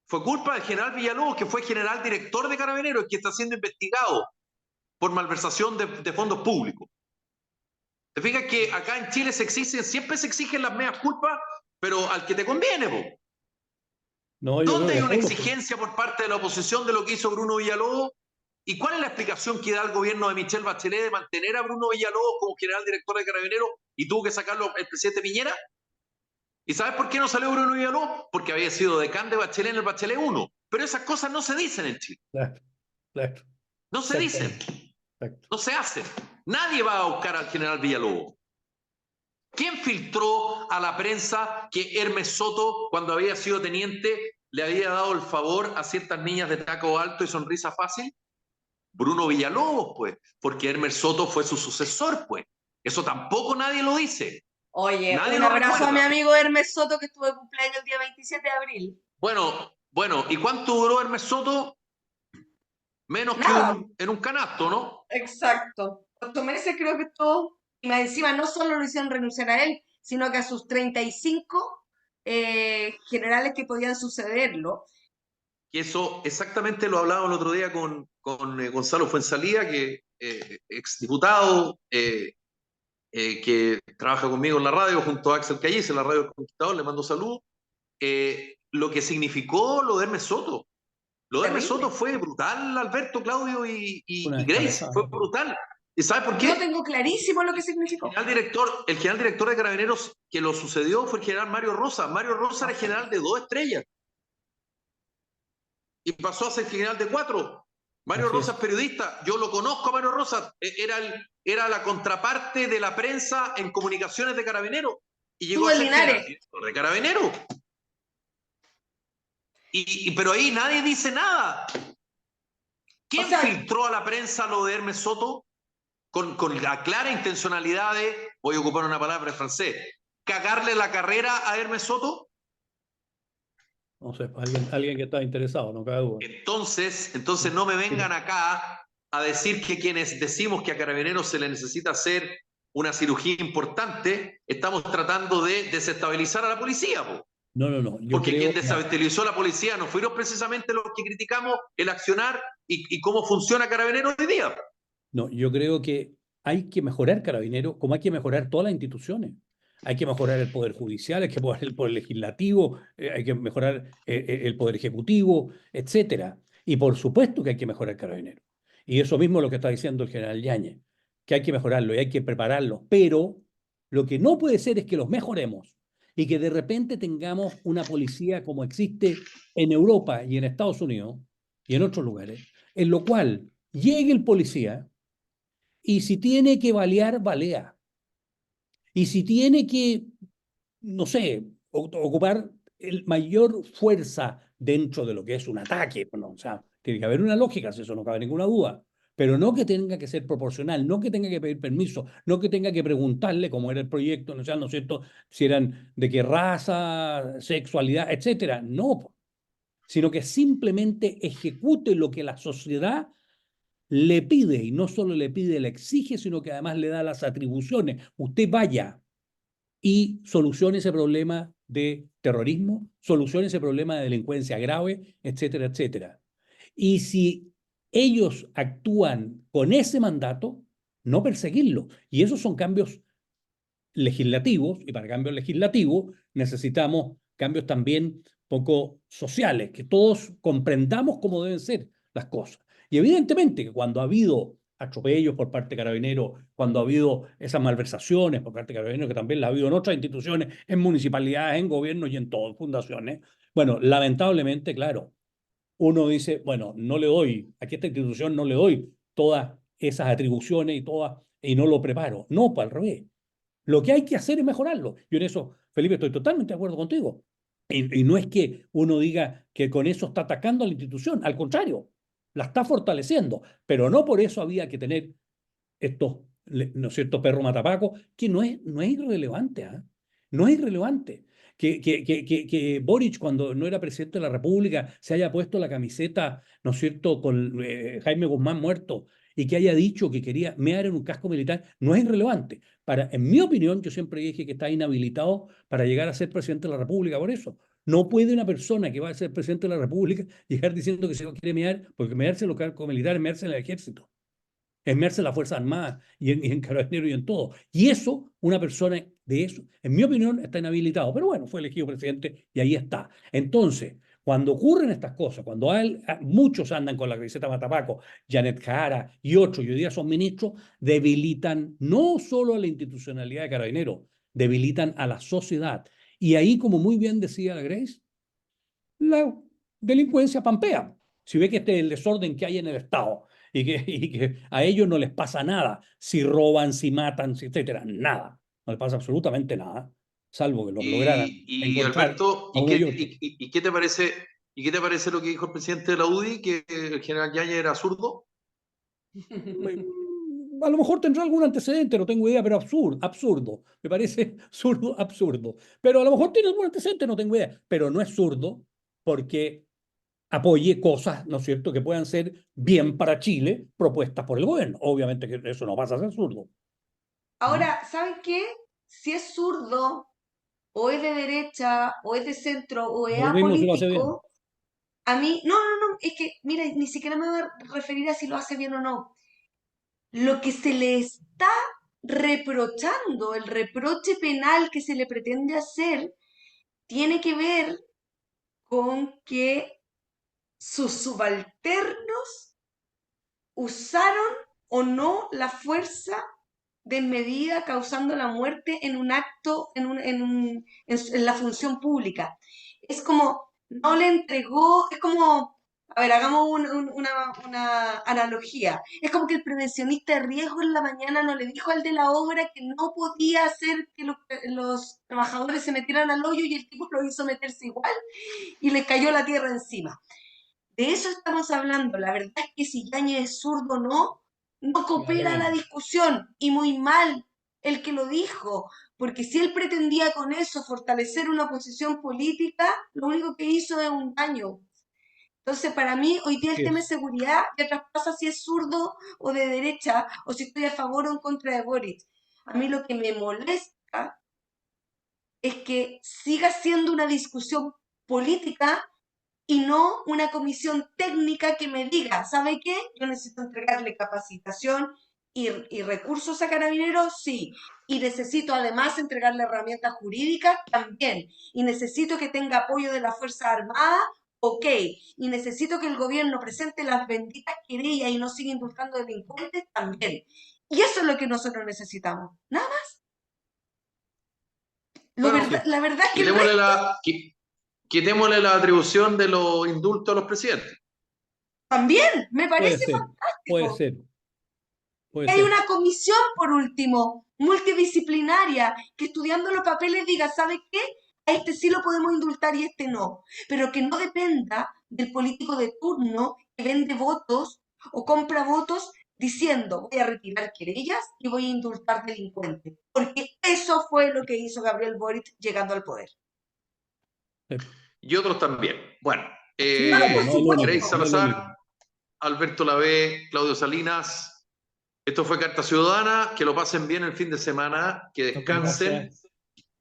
Fue culpa del general Villalobos, que fue general director de Carabineros, que está siendo investigado por malversación de fondos públicos. ¿Te fijas que acá en Chile siempre se exigen las medias culpas, pero al que te conviene, po?
No, yo creo
¿Dónde
que
hay
a
una
todos.
exigencia por parte de la oposición de lo que hizo Bruno Villalobos? ¿Y cuál es la explicación que da el gobierno de Michelle Bachelet de mantener a Bruno Villalobos como general director de Carabineros y tuvo que sacarlo el presidente Piñera? ¿Y sabes por qué no salió Bruno Villalobos? Porque había sido decán de Bachelet en el Bachelet 1. Pero esas cosas no se dicen en Chile.
Claro, claro,
No se dicen.
exactamente, exacto.
No se hacen. Nadie va a buscar al general Villalobos. ¿Quién filtró a la prensa que Hermes Soto, cuando había sido teniente, le había dado el favor a ciertas niñas de taco alto y sonrisa fácil? Bruno Villalobos, pues, porque Hermes Soto fue su sucesor, pues. Eso tampoco nadie lo dice.
Oye,
Nadie
un
lo
abrazo a mi
recuerda.
amigo Hermes Soto, que estuvo de cumpleaños el día 27 de abril.
Bueno, ¿y cuánto duró Hermes Soto? Menos que
Nada,
en un canasto, ¿no?
exacto. 8 meses creo que estuvo. Y más encima no solo lo hicieron renunciar a él, sino que a sus 35 generales que podían sucederlo.
Y eso exactamente lo hablaba el otro día con Gonzalo Fuenzalía, que exdiputado, que trabaja conmigo en la radio, junto a Axel Callis, en la radio del Conquistador, le mando salud. Lo que significó lo de Hermes Soto. Lo de Hermes
Terrible.
Soto fue brutal, Alberto, Claudio
Una
y Grace. Fue
descabezada.
brutal. ¿Y sabes por
Yo
qué?
tengo clarísimo lo que
El
significó.
general director de Carabineros que lo sucedió fue el general Mario Rosa. Mario Rosa era general de 2 estrellas y pasó a ser general de 4. Mario
Así
Rosa
es.
es periodista. Yo lo conozco a Mario Rosa. Era la contraparte de la prensa en comunicaciones de Carabineros y llegó
Estuvo
a
en
ser general
Linares.
director de Carabineros. Pero ahí nadie dice nada. ¿Quién
O sea,
filtró a la prensa lo de Hermes Soto? Con la clara intencionalidad de, voy a ocupar una palabra en francés, cagarle la carrera a Hermes Soto.
No sé, alguien que está interesado, no cabe duda.
Entonces no me vengan acá a decir que quienes decimos que a Carabineros se le necesita hacer una cirugía importante, estamos tratando de desestabilizar a la policía, po.
No, yo
Porque
creo,
quien desestabilizó a la policía no fueron precisamente los que criticamos el accionar y cómo funciona Carabineros hoy día.
no, yo creo que hay que mejorar Carabineros, como hay que mejorar todas las instituciones. Hay que mejorar el Poder Judicial, hay que mejorar el Poder Legislativo, hay que mejorar el Poder Ejecutivo, etcétera. Y por supuesto que hay que mejorar Carabineros. Y eso mismo es lo que está diciendo el general Yáñez, que hay que mejorarlo y hay que prepararlos. Pero lo que no puede ser es que los mejoremos y que de repente tengamos una policía como existe en Europa y en Estados Unidos y en otros lugares, en lo cual llegue el policía y si tiene que balear, balea. Y si tiene que, no sé, ocupar el mayor fuerza dentro de lo que es un ataque, bueno, o sea, tiene que haber una lógica, si eso no cabe ninguna duda. Pero no que tenga que ser proporcional, no que tenga que pedir permiso, no que tenga que preguntarle cómo era el proyecto, no sé, ¿no es cierto? Si eran de qué raza, sexualidad, etcétera. No. sino que simplemente ejecute lo que la sociedad le pide, y no solo le pide, le exige, sino que además le da las atribuciones. Usted vaya y solucione ese problema de terrorismo, solucione ese problema de delincuencia grave, etcétera, etcétera. Y si ellos actúan con ese mandato, no perseguirlo. Y esos son cambios legislativos, y para cambios legislativos necesitamos cambios también poco sociales, que todos comprendamos cómo deben ser las cosas. Y evidentemente que cuando ha habido atropellos por parte de Carabineros, cuando ha habido esas malversaciones por parte de Carabineros, que también la ha habido en otras instituciones, en municipalidades, en gobiernos y en todas fundaciones, bueno, lamentablemente, claro, uno dice, bueno, no le doy, aquí a esta institución no le doy todas esas atribuciones y no lo preparo. No, pues al revés. Lo que hay que hacer es mejorarlo. Yo en eso, Felipe, estoy totalmente de acuerdo contigo. Y no es que uno diga que con eso está atacando a la institución, al contrario, la está fortaleciendo, pero no por eso había que tener estos, ¿no es cierto?, perro matapaco, que no es irrelevante, ¿eh? No es irrelevante. Que Boric, cuando no era presidente de la República, se haya puesto la camiseta, ¿no es cierto?, con Jaime Guzmán muerto, y que haya dicho que quería mear en un casco militar, no es irrelevante. En mi opinión, yo siempre dije que está inhabilitado para llegar a ser presidente de la República, por eso. No puede una persona que va a ser presidente de la República llegar diciendo que se quiere mear, porque mearse en los cascos militares, mearse en el ejército, esmerce en las Fuerzas Armadas y en Carabineros y en todo. Y eso, una persona de eso, en mi opinión, está inhabilitado. Pero bueno, fue elegido presidente y ahí está. Entonces, cuando ocurren estas cosas, cuando muchos andan con la camiseta Matapaco, Janet Jara y otros, y hoy día son ministros, debilitan no solo a la institucionalidad de Carabineros, debilitan a la sociedad. Y ahí, como muy bien decía la Grace, la delincuencia pampea. Si ve que este es el desorden que hay en el Estado y que a ellos no les pasa nada, si roban, si matan, etcétera, nada. No les pasa absolutamente nada, salvo que lograran
Y
encontrar
Alberto,
a uno y otro.
¿qué te parece? ¿Y qué te parece lo que dijo el presidente de la UDI, que el general Yáñez era zurdo?
A lo mejor tendrá algún antecedente, no tengo idea, pero absurdo. Me parece zurdo, absurdo. Pero a lo mejor tiene algún antecedente, no tengo idea. Pero no es zurdo porque apoye cosas, ¿no es cierto?, que puedan ser bien para Chile, propuestas por el gobierno. Obviamente que eso no pasa a ser zurdo.
Ahora, ¿saben qué? Si es zurdo, o es de derecha, o es de centro, o es
Da lo mismo si lo hace bien.
apolítico, a mí, no, es que, mira, ni siquiera me voy a referir a si lo hace bien o no. Lo que se le está reprochando, el reproche penal que se le pretende hacer, tiene que ver con que sus subalternos usaron o no la fuerza desmedida causando la muerte en un acto, en la función pública. Es como, no le entregó, es como, a ver, hagamos una analogía. Es como que el prevencionista de riesgo en la mañana no le dijo al de la obra que no podía hacer que los trabajadores se metieran al hoyo y el tipo lo hizo meterse igual y le cayó la tierra encima. De eso estamos hablando. La verdad es que si Yañez es zurdo o no, no coopera la discusión y muy mal el que lo dijo, porque si él pretendía con eso fortalecer una posición política, lo único que hizo es un daño. Entonces, para mí, hoy día el tema de seguridad ya traspasa si es zurdo o de derecha, o si estoy a favor o en contra de Boric. A mí lo que me molesta es que siga siendo una discusión política y no una comisión técnica que me diga, ¿sabe qué? Yo necesito entregarle capacitación y recursos a Carabineros, sí. Y necesito además entregarle herramientas jurídicas, también. Y necesito que tenga apoyo de la Fuerza Armada, ok. Y necesito que el gobierno presente las benditas querellas y no siga indultando delincuentes, también. Y eso es lo que nosotros necesitamos. Nada más.
Bueno,
La verdad es que el
quitémosle
resto
quitémosle la atribución de los indultos a los presidentes.
también me
Puede
parece
ser, puede
fantástico.
ser, puede
Hay
ser.
una comisión, por último, multidisciplinaria, que estudiando los papeles diga, ¿sabe qué? A este sí lo podemos indultar y a este no. Pero que no dependa del político de turno que vende votos o compra votos diciendo, voy a retirar querellas y voy a indultar delincuentes. Porque eso fue lo que hizo Gabriel Boric llegando al poder.
Y otros también. Bueno,
vamos, no es lo único,
Grace
no es lo
Salazar,
único.
Alberto Lavé, Claudio Salinas. Esto fue Carta Ciudadana. Que lo pasen bien el fin de semana, que descansen.
Gracias.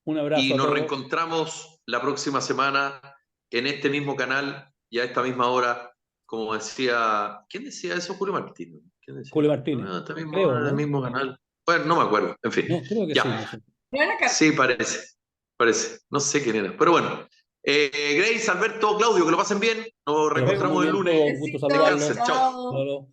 Un abrazo
Y
a
nos
todos.
reencontramos la próxima semana en este mismo canal y a esta misma hora, como decía, ¿quién decía eso? Julio Martínez. ¿Quién decía?
Julio Martínez.
A esta misma
Creo,
hora, en el
¿no?
mismo canal. Bueno, no me acuerdo, en fin.
No, creo que
Ya.
sí, no sé.
Buena carta.
Sí, parece. No sé quién era. Pero bueno, Grace, Alberto, Claudio, que lo pasen bien. Nos
Que lo pasen
reencontramos
muy
el
bien
lunes.
todos, gusto
Besitos,
saludarlos.
Descansen, chao.
chao.
Hasta luego.